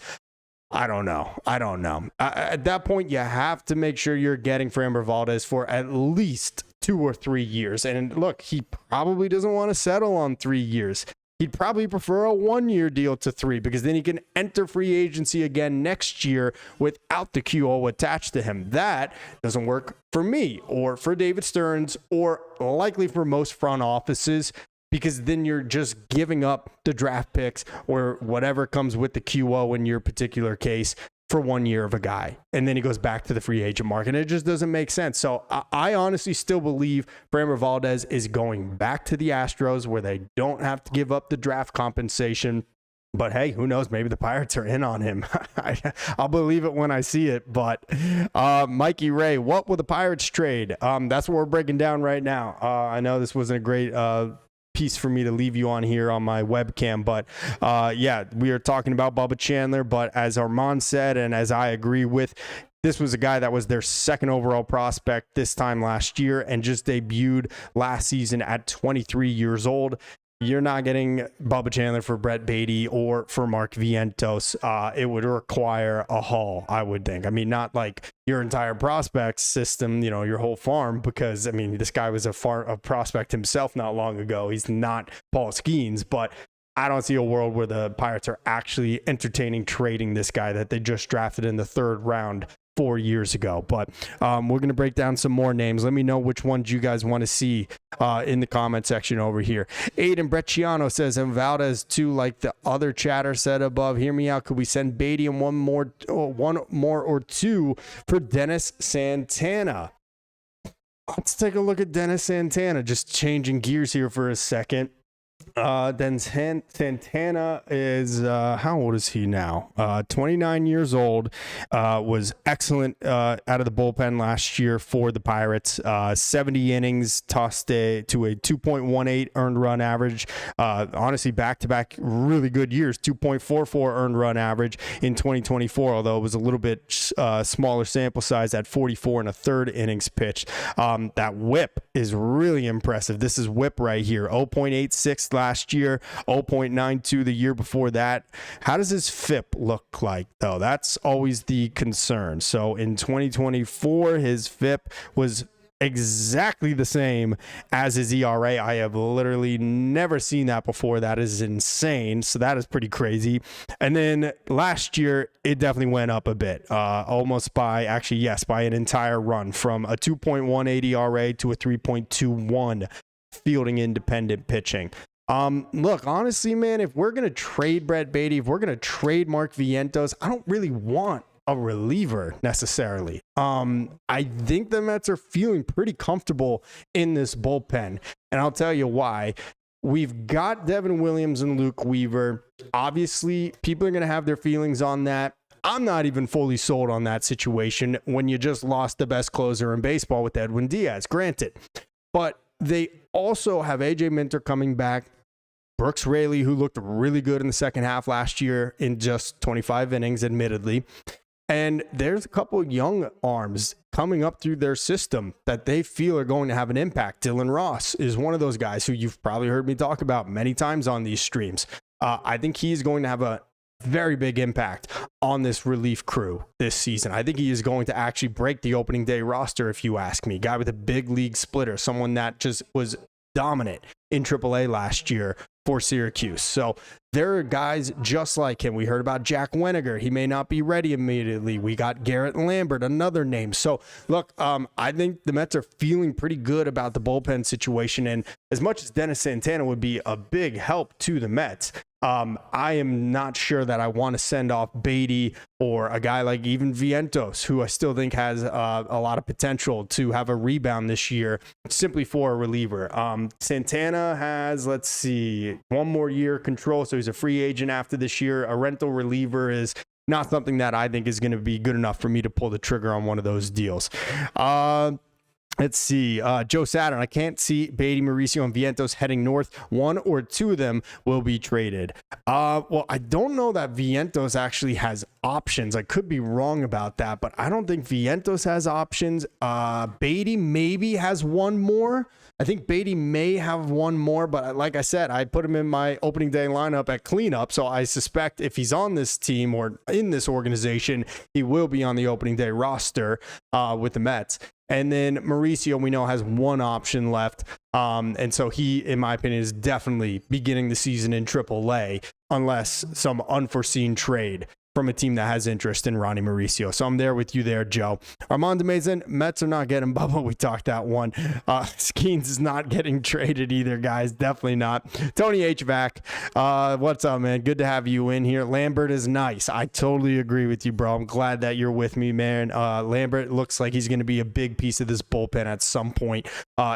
I don't know. At that point, you have to make sure you're getting Framber Valdez for at least 2 or 3 years. And look, he probably doesn't want to settle on 3 years. He'd probably prefer a 1-year deal to 3, because then he can enter free agency again next year without the QO attached to him. That doesn't work for me or for David Stearns or likely for most front offices, because then you're just giving up the draft picks or whatever comes with the QO in your particular case for 1 year of a guy. And then he goes back to the free agent market. And it just doesn't make sense. So I honestly still believe Framber Valdez is going back to the Astros, where they don't have to give up the draft compensation. But hey, who knows? Maybe the Pirates are in on him. I'll believe it when I see it. But Mikey Ray, what will the Pirates trade? That's what we're breaking down right now. I know this wasn't a great piece for me to leave you on here on my webcam, but yeah, we are talking about Bubba Chandler. But as Armand said, and as I agree with, this was a guy that was their 2nd overall prospect this time last year and just debuted last season at 23 years old. You're not getting Bubba Chandler for Brett Beatty or for Mark Vientos. It would require a haul, I would think. I mean, not like your entire prospect system, your whole farm, because, I mean, this guy was a prospect himself not long ago. He's not Paul Skeens, but I don't see a world where the Pirates are actually entertaining trading this guy that they just drafted in the 3rd round 4 years ago. But we're going to break down some more names. Let me know which ones you guys want to see in the comment section over here. Aiden Brecciano says, and Valdez too, like the other chatter said above. Hear me out. Could we send Beatty and one more or 2 for Dennis Santana? Let's take a look at Dennis Santana. Just changing gears here for a second. Then Santana is, how old is he now? 29 years old, was excellent out of the bullpen last year for the Pirates. 70 innings, tossed to a 2.18 earned run average. Honestly, back-to-back really good years, 2.44 earned run average in 2024, although it was a little bit smaller sample size at 44 1/3 innings pitched. That whip is really impressive. This is whip right here, 0.86 last year, 0.92 the year before that. How does his FIP look like, though? That's always the concern. So in 2024, his FIP was exactly the same as his ERA. I have literally never seen that before. That is insane. So that is pretty crazy. And then last year, it definitely went up a bit, almost by an entire run, from a 2.18 ERA to a 3.21 fielding independent pitching. Look, honestly, man, if we're going to trade Brett Baty, if we're going to trade Mark Vientos, I don't really want a reliever necessarily. I think the Mets are feeling pretty comfortable in this bullpen, and I'll tell you why. We've got Devin Williams and Luke Weaver. Obviously, people are going to have their feelings on that. I'm not even fully sold on that situation when you just lost the best closer in baseball with Edwin Diaz, granted. But they also have AJ Minter coming back. Brooks Raley, who looked really good in the second half last year in just 25 innings, admittedly. And there's a couple of young arms coming up through their system that they feel are going to have an impact. Dylan Ross is one of those guys who you've probably heard me talk about many times on these streams. I think he's going to have a very big impact on this relief crew this season. I think he is going to actually break the opening day roster, if you ask me. Guy with a big league splitter, someone that just was dominant in AAA last year for Syracuse. So there are guys just like him. We heard about Jack Weniger. He may not be ready immediately. We got Garrett Lambert, another name. So look, I think the Mets are feeling pretty good about the bullpen situation. And as much as Dennis Santana would be a big help to the Mets, I am not sure that I want to send off Baty or a guy like even Vientos, who I still think has a lot of potential to have a rebound this year, simply for a reliever. Santana has, let's see, one more year control, so he's a free agent after this year. A rental reliever is not something that I think is going to be good enough for me to pull the trigger on one of those deals. Let's see. Joe Saturn. I can't see Baty, Mauricio, and Vientos heading north. One or two of them will be traded. Well, I don't know that Vientos actually has options. I could be wrong about that, but I don't think Vientos has options. Baty maybe has one more. I think Baty may have one more, but like I said, I put him in my opening day lineup at cleanup, so I suspect if he's on this team or in this organization, he will be on the opening day roster with the Mets. And then Mauricio, we know, has one option left. And so he, in my opinion, is definitely beginning the season in AAA unless some unforeseen trade from a team that has interest in Ronnie Mauricio. So I'm there with you there, Joe. Armando Mason, Mets are not getting Bubba. We talked that one. Skeens is not getting traded either, guys. Definitely not. Tony HVAC, what's up, man? Good to have you in here. Lambert is nice. I totally agree with you, bro. I'm glad that you're with me, man. Lambert looks like he's going to be a big piece of this bullpen at some point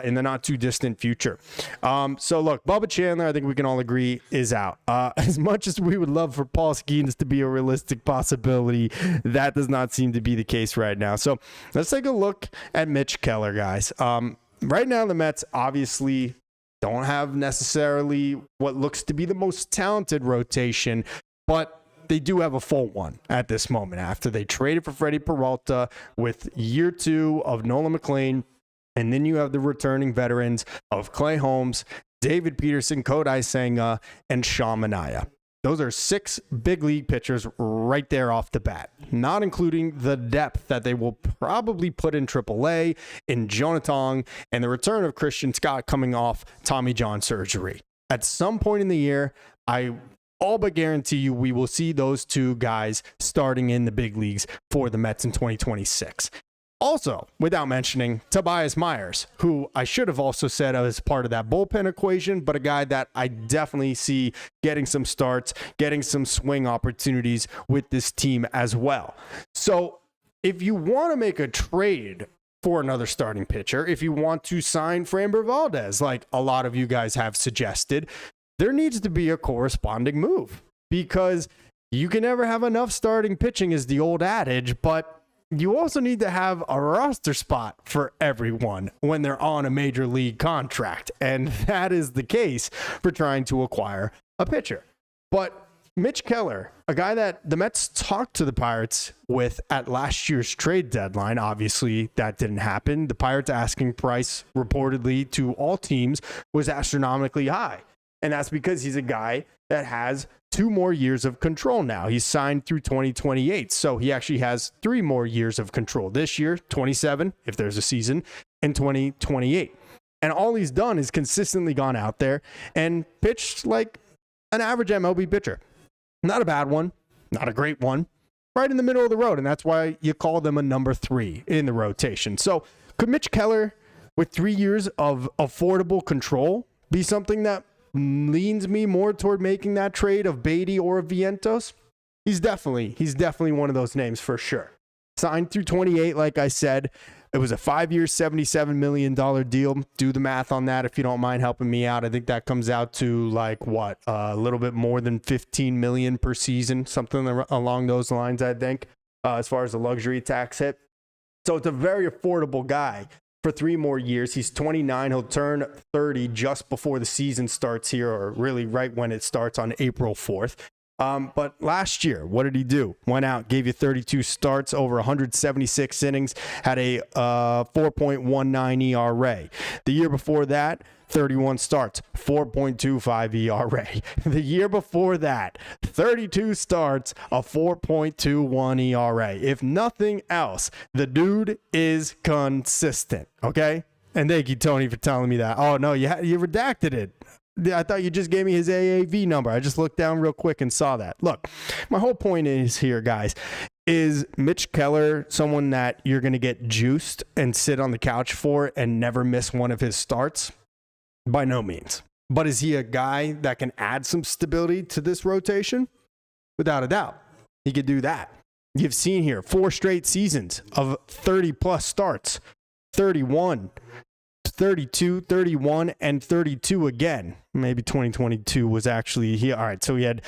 in the not too distant future. So look, Bubba Chandler, I think we can all agree, is out. As much as we would love for Paul Skeens to be a realistic possibility, that does not seem to be the case right now. So let's take a look at Mitch Keller, guys. Right now, the Mets obviously don't have necessarily what looks to be the most talented rotation, but they do have a full one at this moment after they traded for Freddie Peralta with year 2 of Nolan McLean. And then you have the returning veterans of Clay Holmes, David Peterson, Kodai Senga, and Sean Manaea. Those are 6 big league pitchers right there off the bat, not including the depth that they will probably put in AAA, in Jonathan, and the return of Christian Scott coming off Tommy John surgery. At some point in the year, I all but guarantee you we will see those 2 guys starting in the big leagues for the Mets in 2026. Also, without mentioning Tobias Myers, who I should have also said as part of that bullpen equation, but a guy that I definitely see getting some starts, getting some swing opportunities with this team as well. So if you want to make a trade for another starting pitcher, if you want to sign Framber Valdez, like a lot of you guys have suggested, there needs to be a corresponding move, because you can never have enough starting pitching is the old adage, but you also need to have a roster spot for everyone when they're on a major league contract. And that is the case for trying to acquire a pitcher. But Mitch Keller, a guy that the Mets talked to the Pirates with at last year's trade deadline, obviously that didn't happen. The Pirates' asking price reportedly to all teams was astronomically high. And that's because he's a guy that has 2 more years of control now. He's signed through 2028. So he actually has 3 more years of control. This year, 27, if there's a season, in 2028. And all he's done is consistently gone out there and pitched like an average MLB pitcher. Not a bad one, not a great one, right in the middle of the road. And that's why you call them a number 3 in the rotation. So could Mitch Keller, with 3 years of affordable control, be something that leans me more toward making that trade of Beatty or of Vientos? He's definitely one of those names for sure. Signed through 28, like I said. It was a 5-year, $77 million deal. Do the math on that if you don't mind helping me out. I think that comes out to like what? A little bit more than $15 million per season, something along those lines, I think, as far as the luxury tax hit. So it's a very affordable guy for 3 more years. He's 29. He'll turn 30 just before the season starts here, or really right when it starts on April 4th. But last year, what did he do? Went out, gave you 32 starts, over 176 innings, had a 4.19 ERA. The year before that, 31 starts, 4.25 ERA. The year before that, 32 starts, a 4.21 ERA. If nothing else, the dude is consistent, okay? And thank you, Tony, for telling me that. Oh, no, you redacted it. I thought you just gave me his AAV number. I just looked down real quick and saw that. Look, my whole point is here, guys, is Mitch Keller someone that you're going to get juiced and sit on the couch for and never miss one of his starts? By no means. But is he a guy that can add some stability to this rotation? Without a doubt. He could do that. You've seen here 4 straight seasons of 30-plus starts, 31, 32, 31, and 32 again. Maybe 2022 was actually here. All right, so he had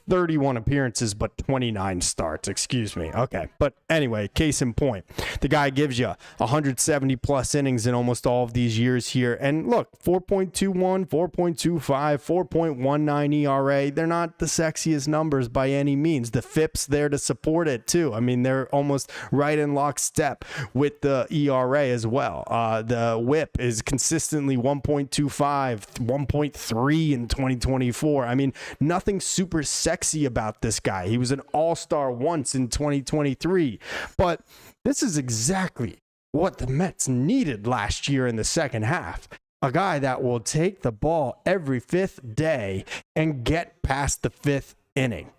31 appearances, but 29 starts. Excuse me. Okay, but anyway, case in point, the guy gives you 170 plus innings in almost all of these years here. And look, 4.21, 4.25, 4.19 ERA. They're not the sexiest numbers by any means. The FIP's there to support it too. I mean, they're almost right in lockstep with the ERA as well. The WHIP is consistently 1.25, 1.3 in 2024. I mean, nothing super sexy about this guy. He was an all-star once in 2023, but this is exactly what the Mets needed last year in the second half. A guy that will take the ball every 5th day and get past the 5th inning.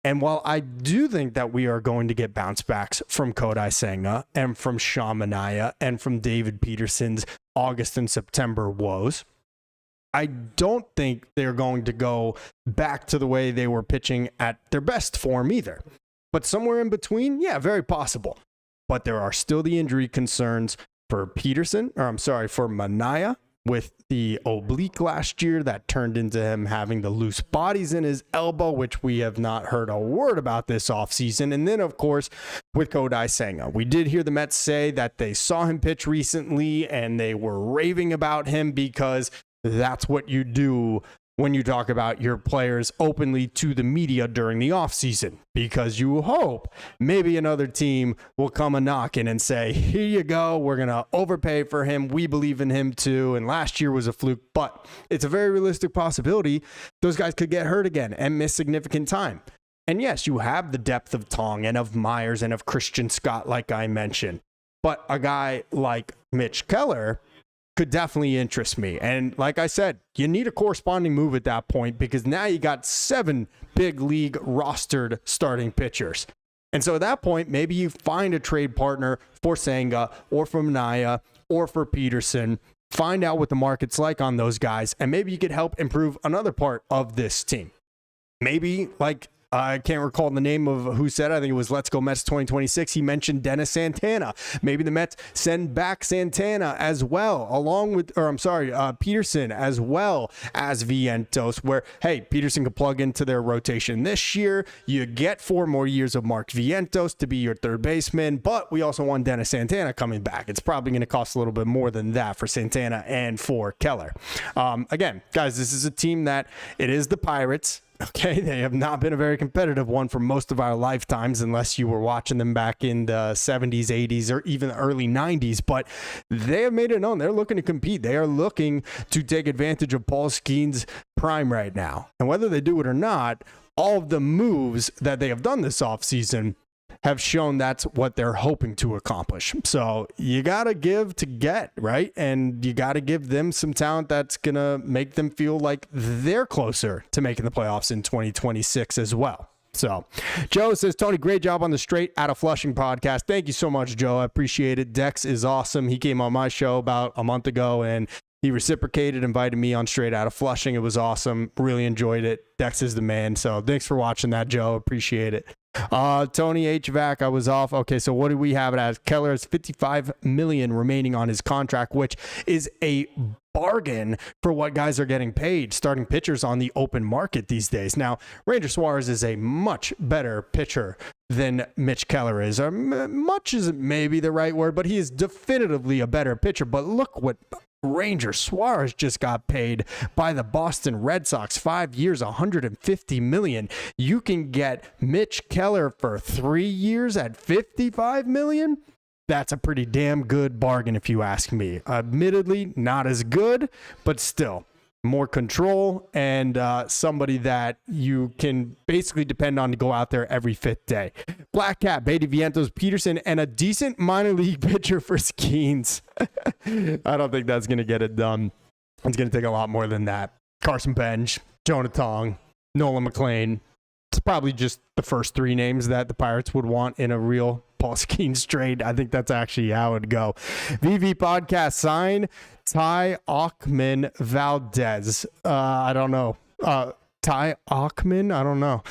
And while I do think that we are going to get bounce backs from Kodai Senga and from Sean Manaea and from David Peterson's August and September woes, I don't think they're going to go back to the way they were pitching at their best form either. But somewhere in between, yeah, very possible. But there are still the injury concerns for Manaea with the oblique last year that turned into him having the loose bodies in his elbow, which we have not heard a word about this offseason. And then, of course, with Kodai Senga, we did hear the Mets say that they saw him pitch recently and they were raving about him because that's what you do when you talk about your players openly to the media during the offseason, because you hope maybe another team will come a knocking and say, here you go, we're going to overpay for him. We believe in him too. And last year was a fluke, but it's a very realistic possibility those guys could get hurt again and miss significant time. And yes, you have the depth of Tong and of Myers and of Christian Scott, like I mentioned, but a guy like Mitch Keller could definitely interest me. And like I said, you need a corresponding move at that point, because now you got 7 big league rostered starting pitchers. And so at that point, maybe you find a trade partner for Senga or for Manaea or for Peterson. Find out what the market's like on those guys, and maybe you could help improve another part of this team. Maybe like I can't recall the name of who said it. I think it was Let's Go Mets 2026. He mentioned Dennis Santana. Maybe the Mets send back Santana as well, Peterson as well as Vientos, where, hey, Peterson could plug into their rotation this year. You get 4 more years of Mark Vientos to be your third baseman, but we also want Dennis Santana coming back. It's probably going to cost a little bit more than that for Santana and for Keller. Again, guys, this is a team that it is the Pirates. Okay, they have not been a very competitive one for most of our lifetimes, unless you were watching them back in the 70s, 80s, or even the early 90s. But they have made it known they're looking to compete. They are looking to take advantage of Paul Skeen's prime right now. And whether they do it or not, all of the moves that they have done this offseason have shown that's what they're hoping to accomplish. So you got to give to get, right? And you got to give them some talent that's going to make them feel like they're closer to making the playoffs in 2026 as well. So Joe says, Tony, great job on the Straight Outta Flushing podcast. Thank you so much, Joe. I appreciate it. Dex is awesome. He came on my show about a month ago and he reciprocated, invited me on Straight Outta Flushing. It was awesome. Really enjoyed it. Dex is the man. So thanks for watching that, Joe. Appreciate it. Tony HVAC, I was off. Okay, so what do we have it as? Keller has $55 million remaining on his contract, which is a bargain for what guys are getting paid, starting pitchers on the open market these days. Now, Ranger Suarez is a much better pitcher than Mitch Keller is. Much isn't maybe the right word, but he is definitively a better pitcher. But look what Ranger Suarez just got paid by the Boston Red Sox. 5 years, $150 million. You can get Mitch Keller for 3 years at $55 million. That's a pretty damn good bargain if you ask me. Admittedly, not as good, but still more control and somebody that you can basically depend on to go out there every fifth day. Black Cat, Beatty, Vientos, Peterson, and a decent minor league pitcher for Skeens. I don't think that's going to get it done. It's going to take a lot more than that. Carson Bench, Jonah Tong, Nolan McLean. It's probably just the first three names that the Pirates would want in a real Paul Skeens trade. I think that's actually how it would go. VV Podcast, sign Ty Ockman Valdez. I don't know. Ty Ockman? I don't know.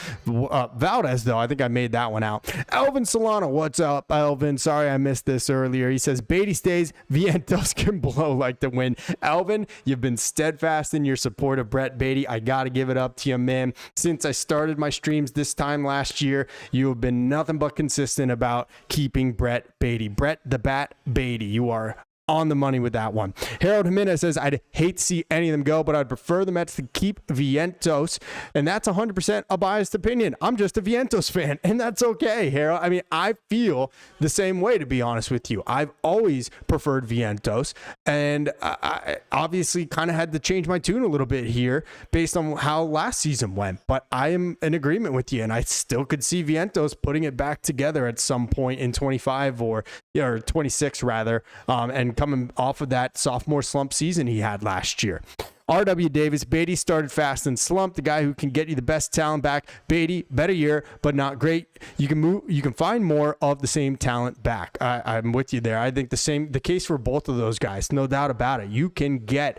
Valdez, though. I think I made that one out. Elvin Solano. What's up, Elvin? Sorry I missed this earlier. He says, Beatty stays. Vientos can blow like the wind. Elvin, you've been steadfast in your support of Brett Beatty. I got to give it up to you, man. Since I started my streams this time last year, you have been nothing but consistent about keeping Brett Beatty. Brett the Bat Beatty. You are on the money with that one. Harold Jimenez says, I'd hate to see any of them go, but I'd prefer the Mets to keep Vientos. And that's 100% a biased opinion. I'm just a Vientos fan, and that's okay, Harold. I mean, I feel the same way, to be honest with you. I've always preferred Vientos, and I obviously kind of had to change my tune a little bit here based on how last season went. But I am in agreement with you, and I still could see Vientos putting it back together at some point in 25 or 26 rather, and coming off of that sophomore slump season he had last year. R.W. Davis, Beatty started fast and slumped. The guy who can get you the best talent back. Beatty, better year, but not great. You can find more of the same talent back. I'm with you there. I think the case for both of those guys, no doubt about it. You can get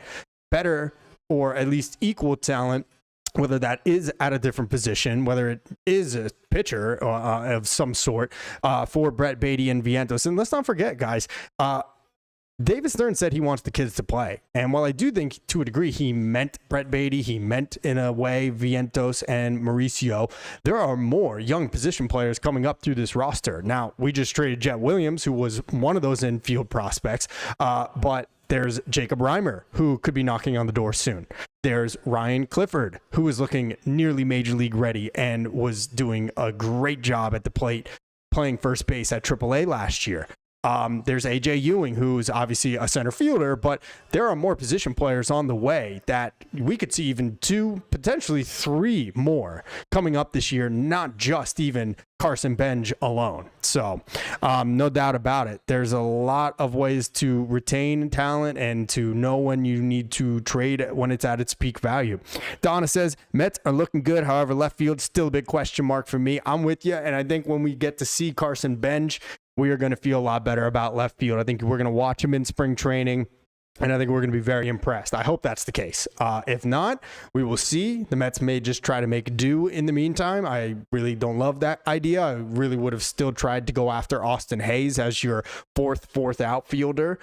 better or at least equal talent, whether that is at a different position, whether it is a pitcher of some sort, for Brett Beatty and Vientos. And let's not forget, guys, David Stern said he wants the kids to play. And while I do think to a degree he meant Brett Beatty, he meant in a way Vientos and Mauricio, there are more young position players coming up through this roster. Now, we just traded Jet Williams, who was one of those infield prospects, but there's Jacob Reimer, who could be knocking on the door soon. There's Ryan Clifford, who is looking nearly major league ready and was doing a great job at the plate playing first base at AAA last year. There's AJ Ewing, who's obviously a center fielder, but there are more position players on the way that we could see even 2, potentially 3 more coming up this year, not just even Carson Benj alone. So no doubt about it. There's a lot of ways to retain talent and to know when you need to trade when it's at its peak value. Donna says, Mets are looking good. However, left field still a big question mark for me. I'm with you. And I think when we get to see Carson Benj, we are going to feel a lot better about left field. I think we're going to watch him in spring training, and I think we're going to be very impressed. I hope that's the case. If not, we will see. The Mets may just try to make do in the meantime. I really don't love that idea. I really would have still tried to go after Austin Hayes as your fourth outfielder,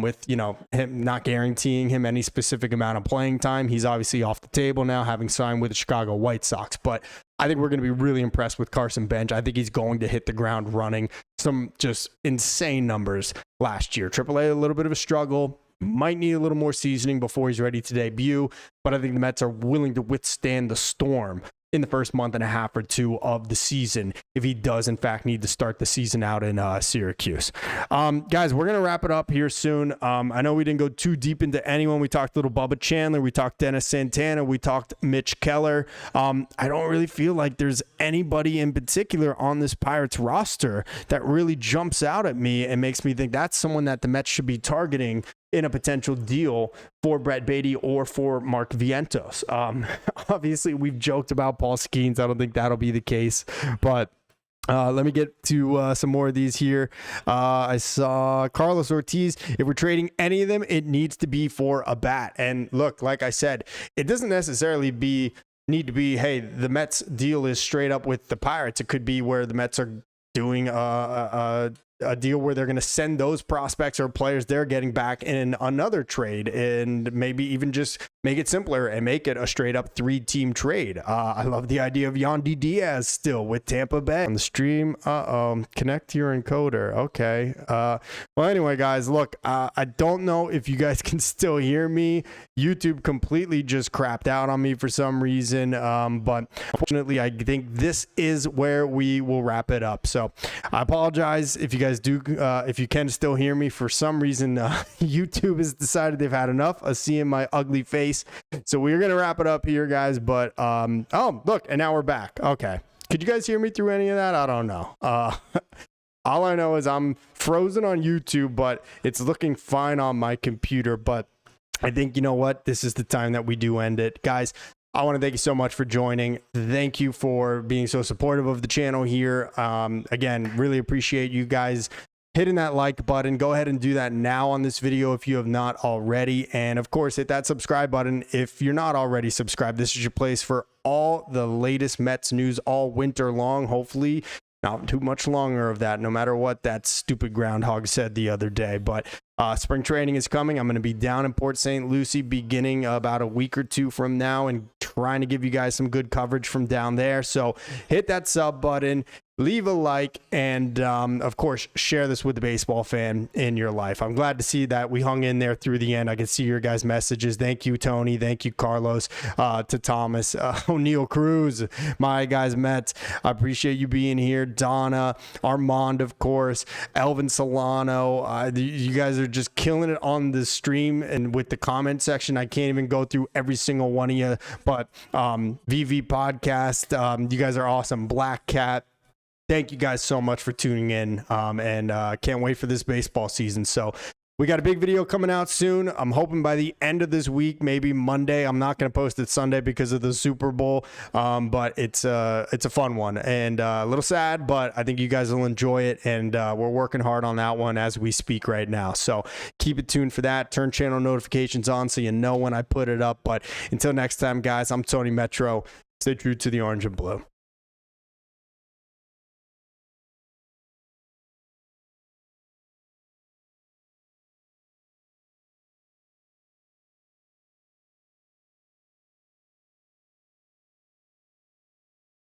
with him not guaranteeing him any specific amount of playing time. He's obviously off the table now, having signed with the Chicago White Sox. But I think we're going to be really impressed with Carson Bench. I think he's going to hit the ground running. Some just insane numbers last year. AAA, a little bit of a struggle. Might need a little more seasoning before he's ready to debut. But I think the Mets are willing to withstand the storm in the first month and a half or two of the season if he does in fact need to start the season out in Syracuse. Guys, we're gonna wrap it up here soon. I know we didn't go too deep into anyone. We talked a little Bubba Chandler, we talked Dennis Santana, we talked Mitch Keller. I don't really feel like there's anybody in particular on this Pirates roster that really jumps out at me and makes me think that's someone that the Mets should be targeting in a potential deal for Brett Beatty or for Mark Vientos. Obviously, we've joked about Paul Skeens. I don't think that'll be the case, but let me get to some more of these here. I saw Carlos Ortiz. If we're trading any of them, it needs to be for a bat. And look, like I said, it doesn't necessarily need to be, hey, the Mets deal is straight up with the Pirates. It could be where the Mets are doing a deal where they're going to send those prospects or players they're getting back in another trade, and maybe even just make it simpler and make it a straight up 3-team trade. I love the idea of Yandy Diaz still with Tampa Bay on the stream. Connect your encoder. Okay. Well, anyway, guys, look, I don't know if you guys can still hear me. YouTube completely just crapped out on me for some reason. But unfortunately, I think this is where we will wrap it up. So I apologize if you guys if you can still hear me. For some reason, YouTube has decided they've had enough of seeing my ugly face. So we're going to wrap it up here, guys. But, oh, look, and now we're back. Okay. Could you guys hear me through any of that? I don't know. All I know is I'm frozen on YouTube, but it's looking fine on my computer. But I think, you know what? This is the time that we do end it. Guys, I want to thank you so much for joining. Thank you for being so supportive of the channel here. Again, really appreciate you guys hitting that like button. Go ahead and do that now on this video if you have not already. And of course, hit that subscribe button if you're not already subscribed. This is your place for all the latest Mets news all winter long. Hopefully not too much longer of that, no matter what that stupid groundhog said the other day. But spring training is coming. I'm going to be down in Port St. Lucie beginning about a week or two from now and trying to give you guys some good coverage from down there. So hit that sub button, leave a like, and of course, share this with the baseball fan in your life. I'm glad to see that we hung in there through the end. I can see your guys' messages. Thank you, Tony. Thank you, Carlos, to Thomas, O'Neill Cruz, my guys, Mets. I appreciate you being here. Donna, Armand, of course, Elvin Solano. You guys are just killing it on the stream and with the comment section. I can't even go through every single one of you, but VV Podcast, you guys are awesome. Black Cat, thank you guys so much for tuning in, and can't wait for this baseball season. So we got a big video coming out soon. I'm hoping by the end of this week, maybe Monday. I'm not going to post it Sunday because of the Super Bowl, but it's a fun one and a little sad, but I think you guys will enjoy it, and we're working hard on that one as we speak right now. So keep it tuned for that. Turn channel notifications on so you know when I put it up. But until next time, guys, I'm Tony Metro. Stay true to the orange and blue.